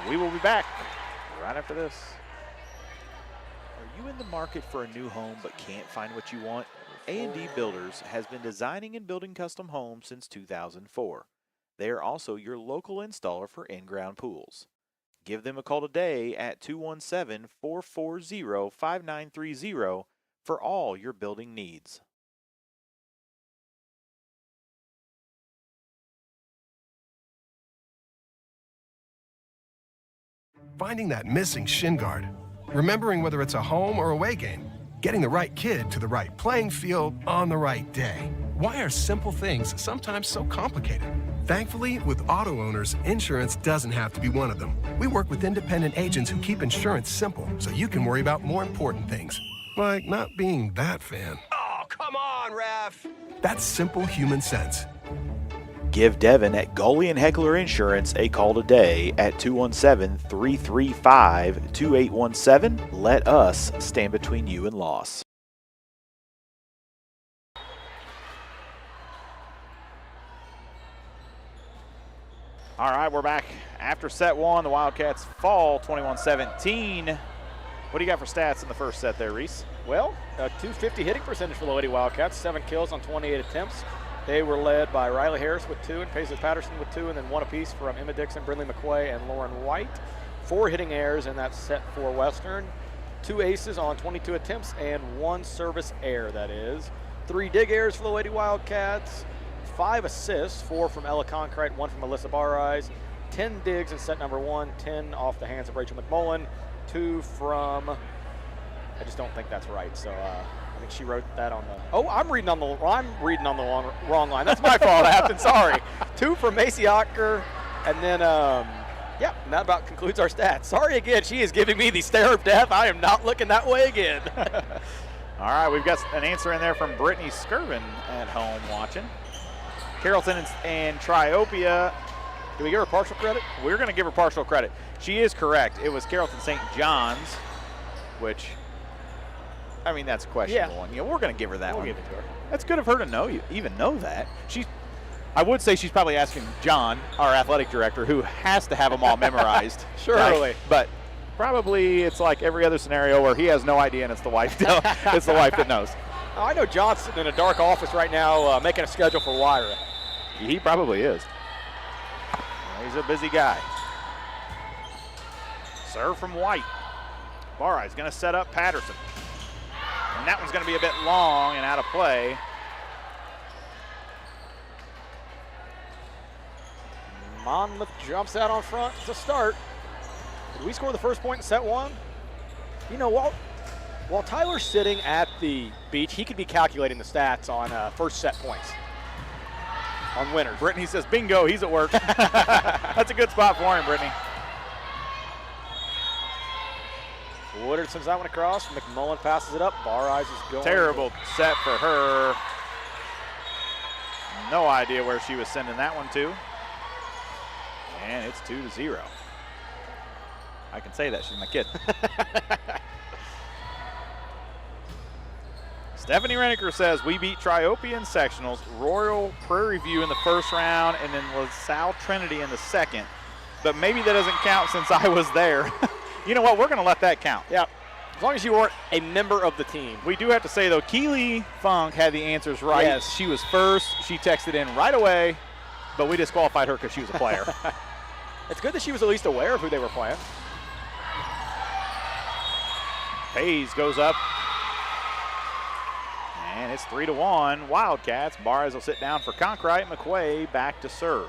Speaker 1: We will be back right after this. Are you in the market for a new home but can't find what you want? A&D Builders has been designing and building custom homes since 2004. They are also your local installer for in-ground pools. Give them a call today at 217-440-5930 for all your building needs.
Speaker 5: Finding that missing shin guard, remembering whether it's a home or away game, getting the right kid to the right playing field on the right day. Why are simple things sometimes so complicated? Thankfully, with auto owners, insurance doesn't have to be one of them. We work with independent agents who keep insurance simple so you can worry about more important things, like not being that fan.
Speaker 6: Oh, come on, ref!
Speaker 5: That's simple human sense.
Speaker 1: Give Devin at Goalie and Heckler Insurance a call today at 217-335-2817. Let us stand between you and loss. All right, we're back after set 1. The Wildcats fall 21-17. What do you got for stats in the first set there, Reese?
Speaker 2: Well, a 250 hitting percentage for the Lady Wildcats, 7 kills on 28 attempts. They were led by Riley Harris with 2 and Paisley Patterson with 2, and then 1 apiece from Emma Dixon, Brindley McQuay, and Lauren White. 4 hitting errors in that set for Western. 2 aces on 22 attempts and 1 service error, that is. 3 dig errors for the Lady Wildcats. 5 assists, 4 from Ella Conkright, 1 from Alyssa Barrise. 10 digs in set number 1, 10 off the hands of Rachel McMullen. 2 from, I just don't think that's right, so I think she wrote that on the, oh, I'm reading on the wrong line. That's my fault, Afton, sorry. 2 from Macy Ocker, and then, yeah, and that about concludes our stats. Sorry again, she is giving me the stare of death. I am not looking that way again.
Speaker 1: All right, we've got an answer in there from Brittany Skirvin at home watching. Carrollton and Triopia.
Speaker 2: Do we give her partial credit?
Speaker 1: We're going to give her partial credit. She is correct. It was Carrollton St. John's, which, I mean, that's a questionable one. You know, we're going to give her that one.
Speaker 2: We'll give it to her.
Speaker 1: That's good of her to know, even know that. I would say she's probably asking John, our athletic director, who has to have them all memorized.
Speaker 2: Surely.
Speaker 1: Right? But probably it's like every other scenario where he has no idea and it's the wife. It's the wife that knows.
Speaker 2: Oh, I know John's sitting in a dark office right now making a schedule for wiring.
Speaker 1: He probably is. He's a busy guy. Serve from White. Barra is going to set up Patterson. And that one's going to be a bit long and out of play.
Speaker 2: Monmouth jumps out on front to start. Did we score the first point in set one? You know, while Tyler's sitting at the beach, he could be calculating the stats on first set points on winners.
Speaker 1: Brittany says, bingo, he's at work. That's a good spot for him, Brittany.
Speaker 2: Woodard sends that one across. McMullen passes it up. Bar Eyes is going.
Speaker 1: Terrible set for her. No idea where she was sending that one to. And it's 2-0. I can say that, she's my kid. Stephanie Reneker says, we beat Triope in sectionals, Royal Prairie View in the first round, and then LaSalle Trinity in the second. But maybe that doesn't count since I was there. You know what, we're going to let that count.
Speaker 2: Yeah, as long as you weren't a member of the team.
Speaker 1: We do have to say, though, Keely Funk had the answers right.
Speaker 2: Yes.
Speaker 1: She was first. She texted in right away, but we disqualified her because she was a player.
Speaker 2: It's good that she was at least aware of who they were playing.
Speaker 1: Hayes goes up. And it's 3-1. Wildcats. Barres will sit down for Conkright. McQuay back to serve.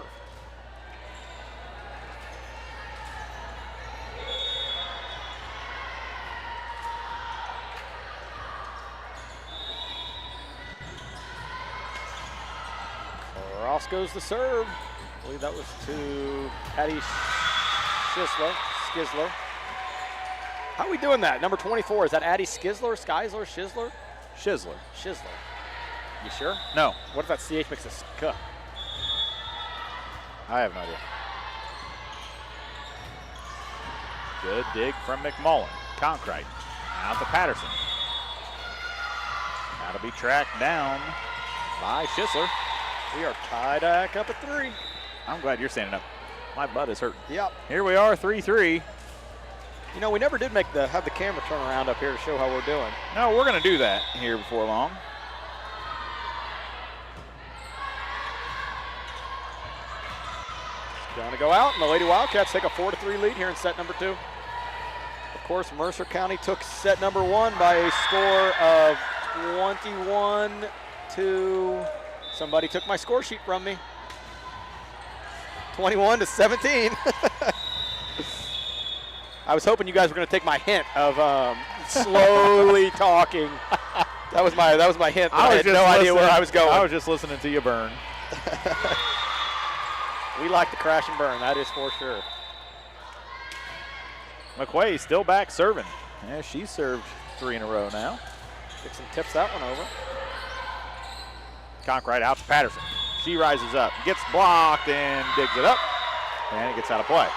Speaker 2: Ross goes to serve. I believe that was to Patty Skizler. How are we doing that? Number 24, is that Addie Skizler, Skizler, Shizler?
Speaker 1: Shizler.
Speaker 2: You sure?
Speaker 1: No.
Speaker 2: What if that CH makes a K?
Speaker 1: I have no idea. Good dig from McMullen. Conkright. Out to Patterson. That'll be tracked down by Schisler.
Speaker 2: We are tied back up at 3.
Speaker 1: I'm glad you're standing up. My butt is hurting.
Speaker 2: Yep.
Speaker 1: Here we are, 3-3.
Speaker 2: You know, we never did have the camera turn around up here to show how we're doing.
Speaker 1: No, we're going to do that here before long.
Speaker 2: Going to go out, and the Lady Wildcats take a 4-3 lead here in set number 2. Of course, Mercer County took set number 1 by a score of 21-. Somebody took my score sheet from me. 21-17. I was hoping you guys were going to take my hint of slowly talking. That was my hint. I had no idea where I was going.
Speaker 1: I was just listening to you burn.
Speaker 2: We like to crash and burn, that is for sure.
Speaker 1: McQuay still back serving. Yeah, she served 3 in a row now.
Speaker 2: Dixon tips that one over.
Speaker 1: Conkright out to Patterson. She rises up, gets blocked, and digs it up, and it gets out of play.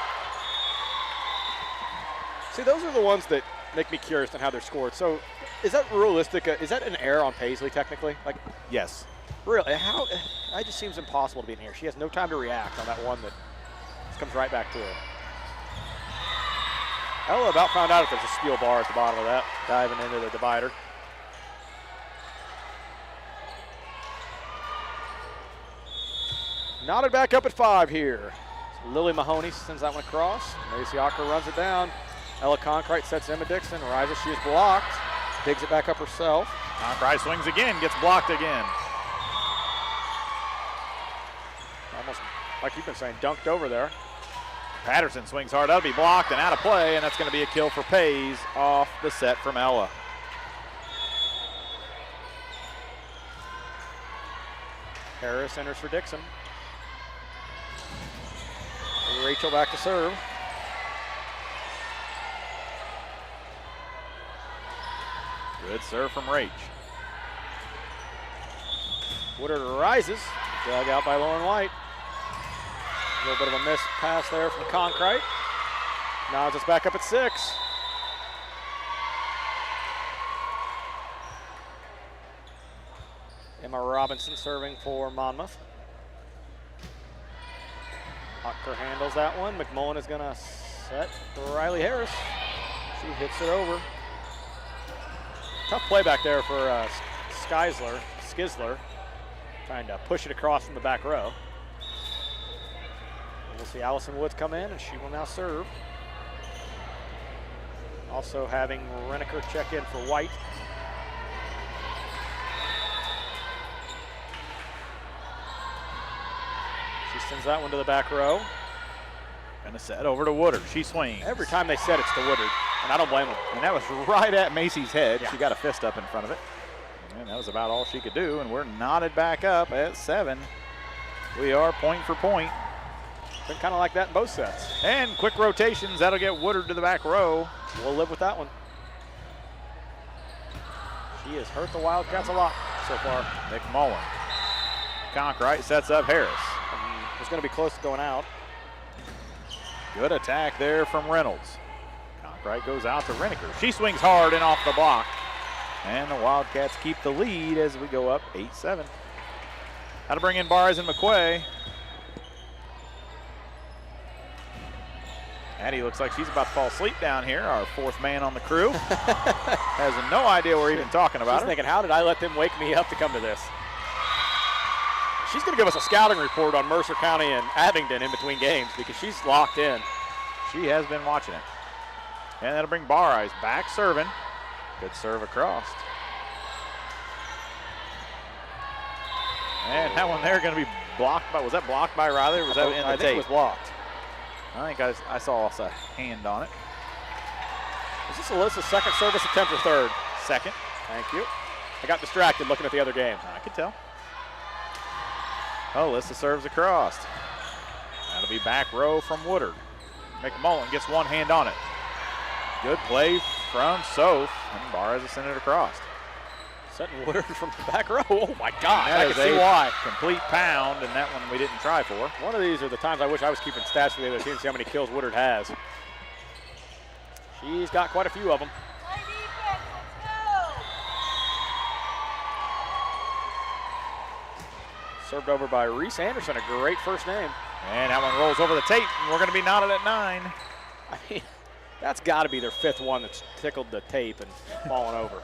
Speaker 2: See, those are the ones that make me curious on how they're scored. So, is that realistic? Is that an error on Paisley, technically? Like,
Speaker 1: yes.
Speaker 2: Really? How? It just seems impossible to be in here. She has no time to react on that one that just comes right back to her. Ella about found out if there's a steel bar at the bottom of that, diving into the divider. Knotted back up at 5 here. So Lily Mahoney sends that one across. Macy Ocker runs it down. Ella Conkright sets Emma Dixon. Rises, she is blocked. Digs it back up herself.
Speaker 1: Conkright swings again, gets blocked again.
Speaker 2: Almost like you've been saying, dunked over there.
Speaker 1: Patterson swings hard, that'll be blocked and out of play, and that's going to be a kill for Pays off the set from Ella.
Speaker 2: Harris enters for Dixon. Rachel back to serve.
Speaker 1: Good serve from Rach.
Speaker 2: Woodard rises, dug out by Lauren White. A little bit of a missed pass there from Conkright. Now it's back up at 6. Emma Robinson serving for Monmouth. Hucker handles that one. McMullen is going to set Riley Harris. She hits it over. Tough play back there for Skizler, trying to push it across from the back row. We'll see Allison Woods come in, and she will now serve. Also having Reneker check in for White. She sends that one to the back row.
Speaker 1: And a set over to Woodard. She swings.
Speaker 2: Every time they set it's to Woodard, and I don't blame them.
Speaker 1: And that was right at Macy's head.
Speaker 2: Yeah.
Speaker 1: She got a fist up in front of it. And that was about all she could do, and we're knotted back up at 7. We are point for point.
Speaker 2: Been kind of like that in both sets.
Speaker 1: And quick rotations. That'll get Woodard to the back row.
Speaker 2: We'll live with that one. She has hurt the Wildcats a lot so far.
Speaker 1: McMullen. Conkright sets up Harris.
Speaker 2: It's going to be close to going out.
Speaker 1: Good attack there from Reynolds. Conkright goes out to Reneker. She swings hard and off the block. And the Wildcats keep the lead as we go up 8-7. How to bring in Barres and McQuay. Addie looks like she's about to fall asleep down here, our 4th man on the crew. Has no idea we're even talking about
Speaker 2: She's
Speaker 1: her.
Speaker 2: thinking, how did I let them wake me up to come to this? She's going to give us a scouting report on Mercer County and Abingdon in between games because she's locked in.
Speaker 1: She has been watching it. And that'll bring Barres back serving. Good serve across. And that one there going to be blocked by, was that blocked by Riley or was that in the
Speaker 2: I think
Speaker 1: tape?
Speaker 2: it was blocked.
Speaker 1: I think I saw a hand on it.
Speaker 2: Is this Alyssa's second service attempt or third?
Speaker 1: Second.
Speaker 2: Thank you. I got distracted looking at the other game.
Speaker 1: I could tell. Oh, Alyssa serves across. That'll be back row from Woodard. McMullen gets one hand on it. Good play from Soph, and Barres has sent it across.
Speaker 2: Setting Woodard from the back row. Oh my gosh,
Speaker 1: That
Speaker 2: I
Speaker 1: is
Speaker 2: can see
Speaker 1: a
Speaker 2: why.
Speaker 1: Complete pound, and that one we didn't try for.
Speaker 2: One of these are the times I wish I was keeping stats for the other team to see how many kills Woodard has. She's got quite a few of them. Served over by Reese Anderson, a great first name.
Speaker 1: And that one rolls over the tape, and we're going to be knotted at 9.
Speaker 2: I mean, that's got to be their 5th one that's tickled the tape and fallen over.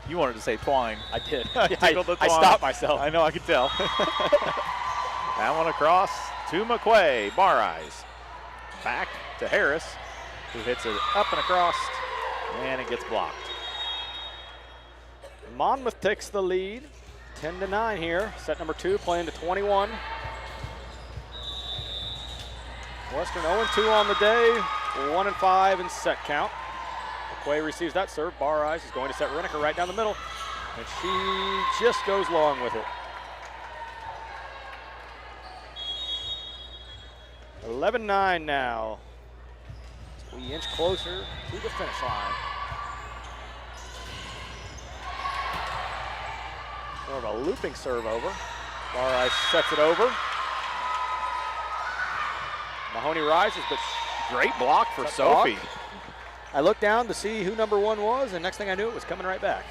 Speaker 1: You wanted to say twine.
Speaker 2: I did.
Speaker 1: Tickled the
Speaker 2: I
Speaker 1: twine.
Speaker 2: stopped myself.
Speaker 1: I know, I could tell. That one across to McQuay. Barres. Back to Harris, who hits it up and across, and it gets blocked.
Speaker 2: Monmouth takes the lead, 10-9 here. Set number 2 playing to 21. Western 0-2 on the day, 1-5 in set count. McQuay receives that serve. Barres is going to set Reneker right down the middle, and she just goes long with it. 11-9 now. As we inch closer to the finish line. More of a looping serve over. Barres sets it over. Mahoney rises, but
Speaker 1: Great block for
Speaker 2: That
Speaker 1: Sophie.
Speaker 2: block. I looked down to see who number 1 was, and next thing I knew, it was coming right back.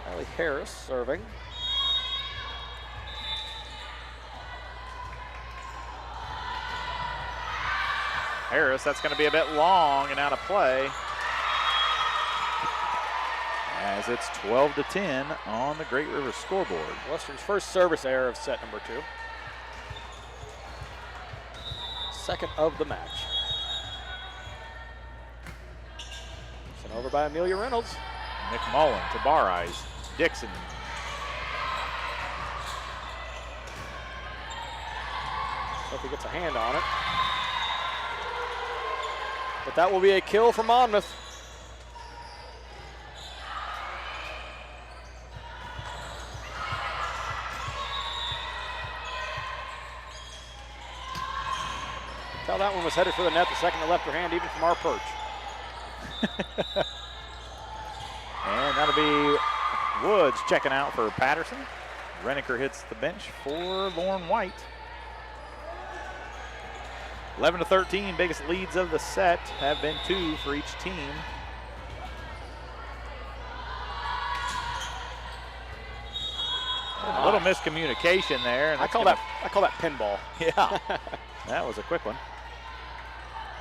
Speaker 2: Riley Harris serving.
Speaker 1: Harris, that's going to be a bit long and out of play. As it's 12-10 on the Great River scoreboard.
Speaker 2: Western's first service error of set number 2. Second of the match. Sent over by Amelia Reynolds.
Speaker 1: McMullen to Barres. Dixon.
Speaker 2: Sophie gets a hand on it. But that will be a kill for Monmouth. Tell that one was headed for the net the second it left her hand, even from our perch.
Speaker 1: And that'll be Woods checking out for Patterson. Reneker hits the bench for Lauren White. 11-13, biggest leads of the set have been 2 for each team. A little miscommunication there. And
Speaker 2: I call that pinball.
Speaker 1: Yeah, that was a quick one.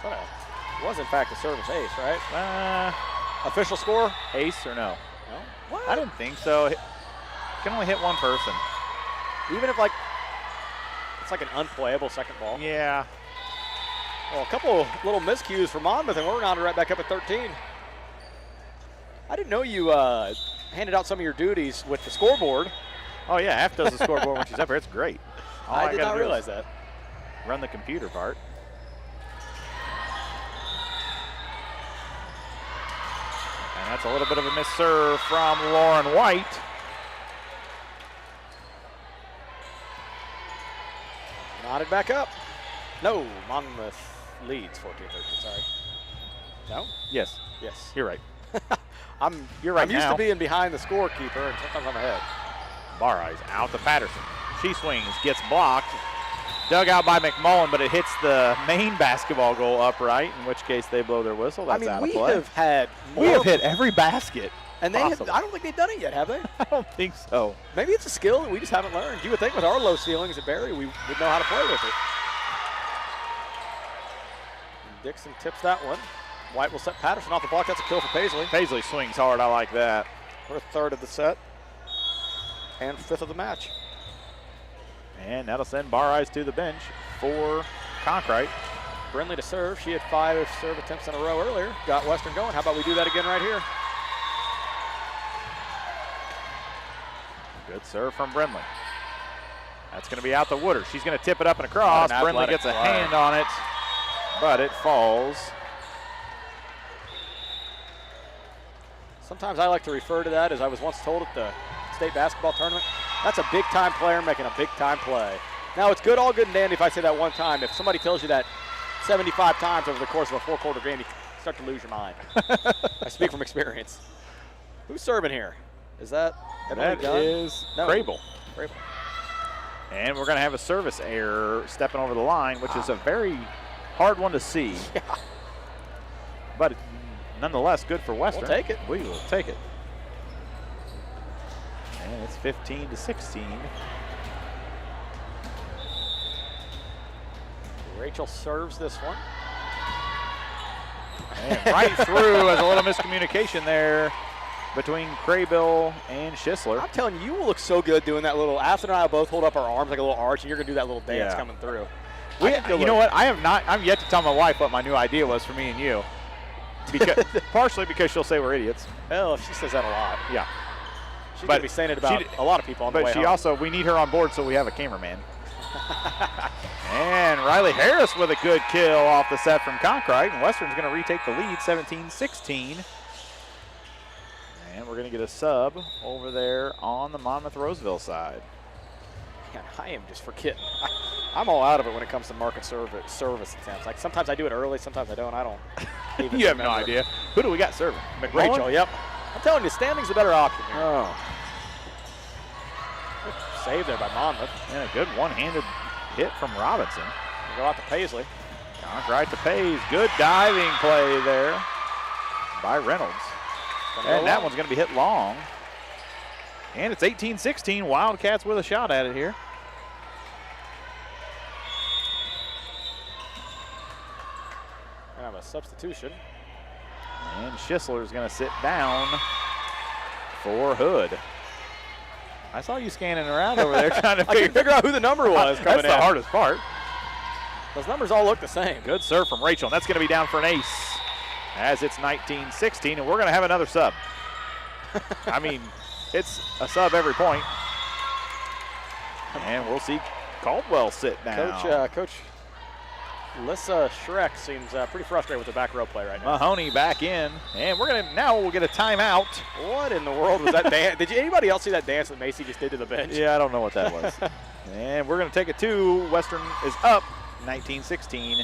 Speaker 2: It was, in fact, a service ace, right? Official score?
Speaker 1: Ace or no?
Speaker 2: No. What?
Speaker 1: I didn't think so. You can only hit one person.
Speaker 2: Even if, it's like an unplayable second ball.
Speaker 1: Yeah.
Speaker 2: Well, a couple of little miscues for Monmouth, and we're on right back up at 13. I didn't know you handed out some of your duties with the scoreboard.
Speaker 1: Oh, yeah, Half does the scoreboard when she's up here. It's great.
Speaker 2: I did not realize that.
Speaker 1: Run the computer part. And that's a little bit of a miss serve from Lauren White.
Speaker 2: Nodded back up. No, Monmouth leads 14-13, sorry. No?
Speaker 1: Yes.
Speaker 2: Yes.
Speaker 1: You're right.
Speaker 2: You're right. I'm used to being behind the scorekeeper, and sometimes I'm ahead.
Speaker 1: Bareyes out to Patterson. She swings, gets blocked. Dug out by McMullen, but it hits the main basketball goal upright, in which case they blow their whistle. That's out of play.
Speaker 2: We
Speaker 1: have hit every basket.
Speaker 2: And I don't think they've done it yet, have they?
Speaker 1: I don't think so.
Speaker 2: Maybe it's a skill that we just haven't learned. You would think with our low ceilings at Barry, we would know how to play with it. And Dixon tips that one. White will set Patterson off the block. That's a kill for Paisley.
Speaker 1: Paisley swings hard. I like that.
Speaker 2: Her third of the set and fifth of the match.
Speaker 1: And that'll send Bareyes to the bench for Conkright.
Speaker 2: Brindley to serve. She had 5 serve attempts in a row earlier. Got Western going. How about we do that again right here?
Speaker 1: Good serve from Brindley. That's going to be out to Woodard. She's going to tip it up and across. Brindley gets a hand on it, but it falls.
Speaker 2: Sometimes I like to refer to that as I was once told at the state basketball tournament. That's a big-time player making a big-time play. Now, it's all good and dandy if I say that one time. If somebody tells you that 75 times over the course of a 4-quarter game, you start to lose your mind. I speak from experience. Who's serving here? Is that
Speaker 1: That is Crable.
Speaker 2: Crable.
Speaker 1: And we're going to have a service error stepping over the line, which is a very hard one to see.
Speaker 2: Yeah.
Speaker 1: But nonetheless, good for Western.
Speaker 2: We'll take it.
Speaker 1: We will take it. And it's 15-16.
Speaker 2: Rachel serves this one.
Speaker 1: And right through as a little miscommunication there between Craybill and Schisler.
Speaker 2: I'm telling you, you will look so good doing that little. Afton and I will both hold up our arms like a little arch, and you're going to do that little dance coming through.
Speaker 1: You know what? I'm yet to tell my wife what my new idea was for me and you. Because, partially because she'll say we're idiots.
Speaker 2: Well, she says that a lot.
Speaker 1: Yeah.
Speaker 2: She's going to be saying it about a lot of people on the way home.
Speaker 1: But we need her on board, so we have a cameraman. And Riley Harris with a good kill off the set from Conkright, and Western's going to retake the lead, 17-16. And we're going to get a sub over there on the Monmouth-Roseville side.
Speaker 2: Man, I am just forgetting. I'm all out of it when it comes to market service attempts. Like sometimes I do it early, sometimes I don't. I don't even
Speaker 1: You have no idea. Who do we got serving? McMullen?
Speaker 2: Rachel, yep. I'm telling you, Standing's a better option here.
Speaker 1: Oh.
Speaker 2: Good save there by Monmouth.
Speaker 1: And a good one-handed hit from Robinson.
Speaker 2: We'll go out to Paisley.
Speaker 1: Conkright to Pays. Good diving play there by Reynolds. And that one's going to be hit long. And it's 18-16. Wildcats with a shot at it here.
Speaker 2: We have a substitution.
Speaker 1: And Schisler is going to sit down for Hood. I saw you scanning around over there trying to
Speaker 2: figure out who the number was coming in.
Speaker 1: That's the hardest part.
Speaker 2: Those numbers all look the same.
Speaker 1: Good serve from Rachel. And that's going to be down for an ace as it's 19-16. And we're going to have another sub. I mean, it's a sub every point. And we'll see Caldwell sit down.
Speaker 2: Coach Lissa Schreck seems pretty frustrated with the back row play right now.
Speaker 1: Mahoney back in, and we'll get a timeout.
Speaker 2: What in the world was that dance? Did anybody else see that dance that Macy just did to the bench?
Speaker 1: Yeah, I don't know what that was. And we're going to take it to Western is up 19-16.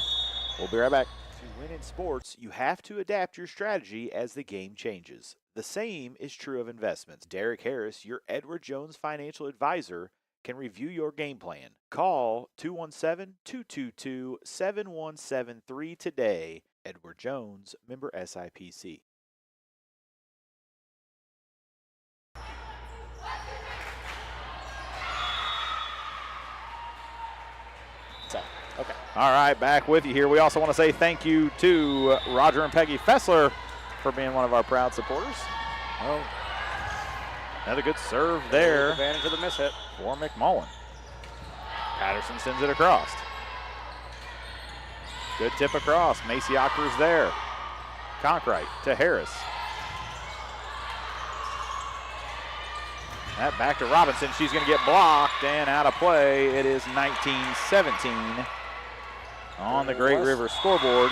Speaker 1: We'll be right back. To win in sports, you have to adapt your strategy as the game changes. The same is true of investments. Derek Harris, your Edward Jones financial advisor, can review your game plan. Call 217-222-7173 today. Edward Jones, member SIPC.
Speaker 2: Okay.
Speaker 1: All right, back with you here. We also want to say thank you to Roger and Peggy Fessler for being one of our proud supporters. Oh, another good serve there.
Speaker 2: Advantage of the miss hit
Speaker 1: for McMullen. Patterson sends it across. Good tip across. Macy Ocker's there. Conkright to Harris. That back to Robinson. She's going to get blocked and out of play. It is 19-17 on the Great River scoreboard.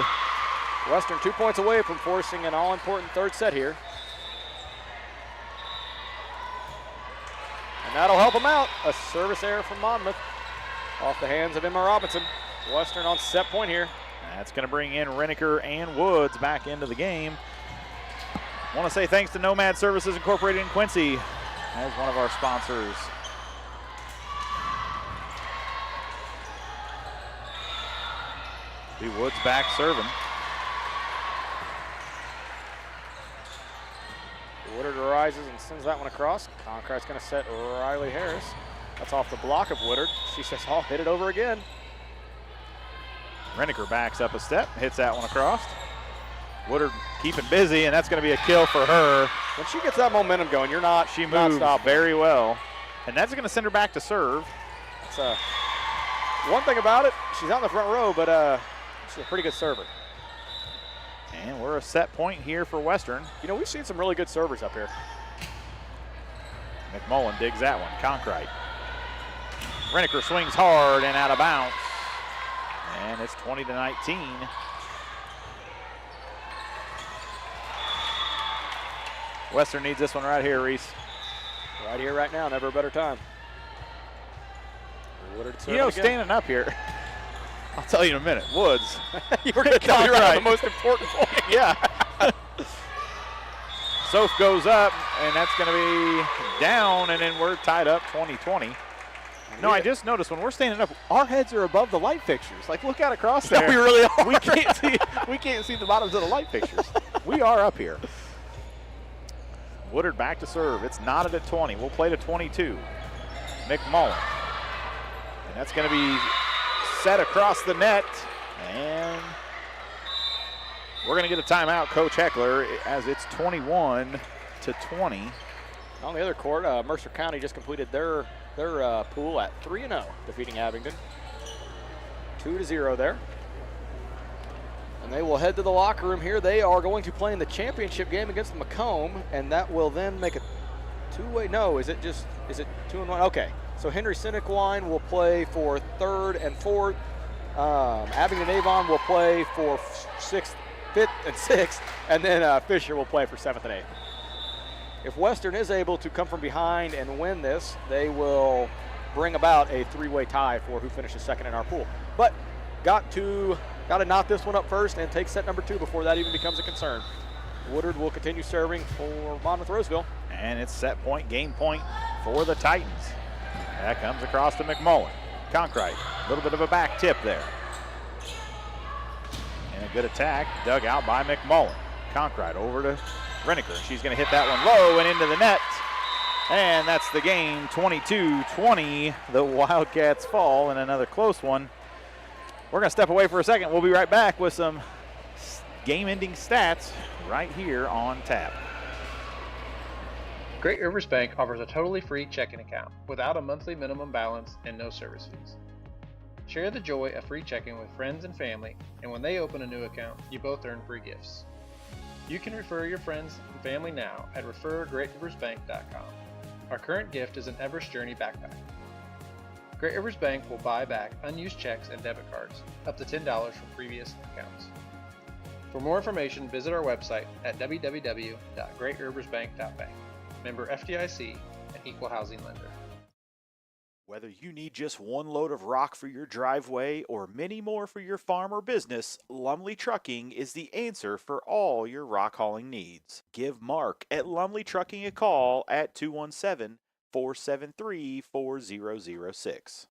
Speaker 2: Western 2 points away from forcing an all-important third set here. And that'll help them out. A service error from Monmouth off the hands of Emma Robinson. Western on set point here.
Speaker 1: That's going to bring in Renneker and Woods back into the game. Want to say thanks to Nomad Services Incorporated in Quincy as one of our sponsors. The Woods back serving.
Speaker 2: Woodard rises and sends that one across. Conkright's going to set Riley Harris. That's off the block of Woodard. She says, I'll hit it over again.
Speaker 1: Renneker backs up a step, hits that one across. Woodard keeping busy, and that's going to be a kill for her.
Speaker 2: When she gets that momentum going,
Speaker 1: She moves very well, and that's going to send her back to serve.
Speaker 2: That's one thing about it, she's out in the front row, but she's a pretty good server.
Speaker 1: And we're a set point here for Western.
Speaker 2: You know, we've seen some really good servers up here.
Speaker 1: McMullen digs that one. Conkright. Renneker swings hard and out of bounds. And it's 20-19. Western needs this one right here, Reese.
Speaker 2: Right here, right now, never a better time.
Speaker 1: You know, standing up here, I'll tell you in a minute. Woods.
Speaker 2: You were going to tell me right on the most important point.
Speaker 1: Yeah. Soph goes up, and that's going to be down, and then we're tied up 20-20. No, I just noticed when we're standing up, our heads are above the light fixtures. Like, look out across there.
Speaker 2: No, we really are.
Speaker 1: We can't see the bottoms of the light fixtures. We are up here. Woodard back to serve. It's knotted at 20. We'll play to 22. McMullen. And that's going to be set across the net. And we're going to get a timeout, Coach Heckler, as it's 21-20.
Speaker 2: On the other court, Mercer County just completed their pool at 3-0, defeating Abingdon. 2-0 there. And they will head to the locker room here. They are going to play in the championship game against Macomb, and that will then make a two-way. No, is it 2-1? Okay. So Henry Sinequine will play for 3rd and 4th. Abingdon Avon will play for 6th, 5th, and 6th, and then Fisher will play for 7th and 8th. If Western is able to come from behind and win this, they will bring about a 3-way tie for who finishes second in our pool. But got to knock this one up first and take set number 2 before that even becomes a concern. Woodard will continue serving for Monmouth-Roseville.
Speaker 1: And it's set point, game point for the Titans. That comes across to McMullen. Conkright, a little bit of a back tip there. And a good attack, dug out by McMullen. Conkright over to Renneker. She's going to hit that one low and into the net. And that's the game, 22-20. The Wildcats fall in another close one. We're going to step away for a second. We'll be right back with some game-ending stats right here on tap.
Speaker 3: Great Rivers Bank offers a totally free checking account without a monthly minimum balance and no service fees. Share the joy of free checking with friends and family, and when they open a new account, you both earn free gifts. You can refer your friends and family now at refergreatriversbank.com. Our current gift is an Everest Journey backpack. Great Rivers Bank will buy back unused checks and debit cards, up to $10 from previous accounts. For more information, visit our website at www.greatriversbank.bank. Member FDIC, an equal housing lender.
Speaker 1: Whether you need just one load of rock for your driveway or many more for your farm or business, Lumley Trucking is the answer for all your rock hauling needs. Give Mark at Lumley Trucking a call at 217-473-4006.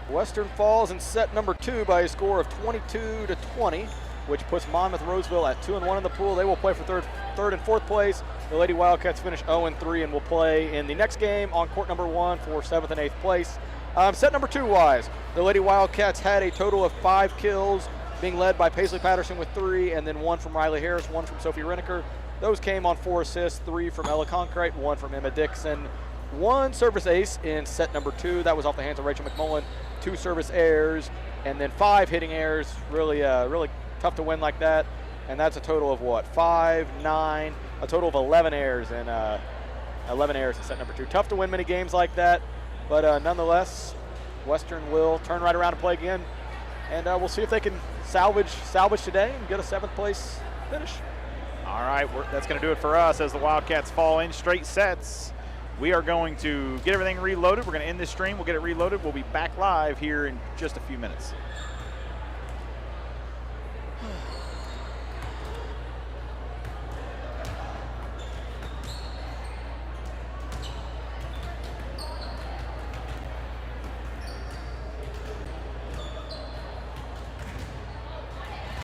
Speaker 2: Western falls in set number 2 by a score of 22-20. which puts Monmouth-Roseville at 2-1 in the pool. They will play for third and fourth place. The Lady Wildcats finish 0-3 and will play in the next game on court number 1 for 7th and 8th place. Set number 2 wise, the Lady Wildcats had a total of 5 kills, being led by Paisley Patterson with 3, and then 1 from Riley Harris, 1 from Sophie Reneker. Those came on 4 assists, 3 from Ella Concrete, 1 from Emma Dixon. 1 service ace in set number 2. That was off the hands of Rachel McMullen. 2 service errors, and then 5 hitting errors. Really tough to win like that. And that's a total of what? 5, 9, a total of 11 errors in 11 errors in set number 2. Tough to win many games like that, but nonetheless, Western will turn right around and play again, and we'll see if they can salvage today and get a 7th place finish.
Speaker 1: All right, that's going to do it for us as the Wildcats fall in straight sets. We are going to get everything reloaded. We're going to end this stream. We'll get it reloaded. We'll be back live here in just a few minutes.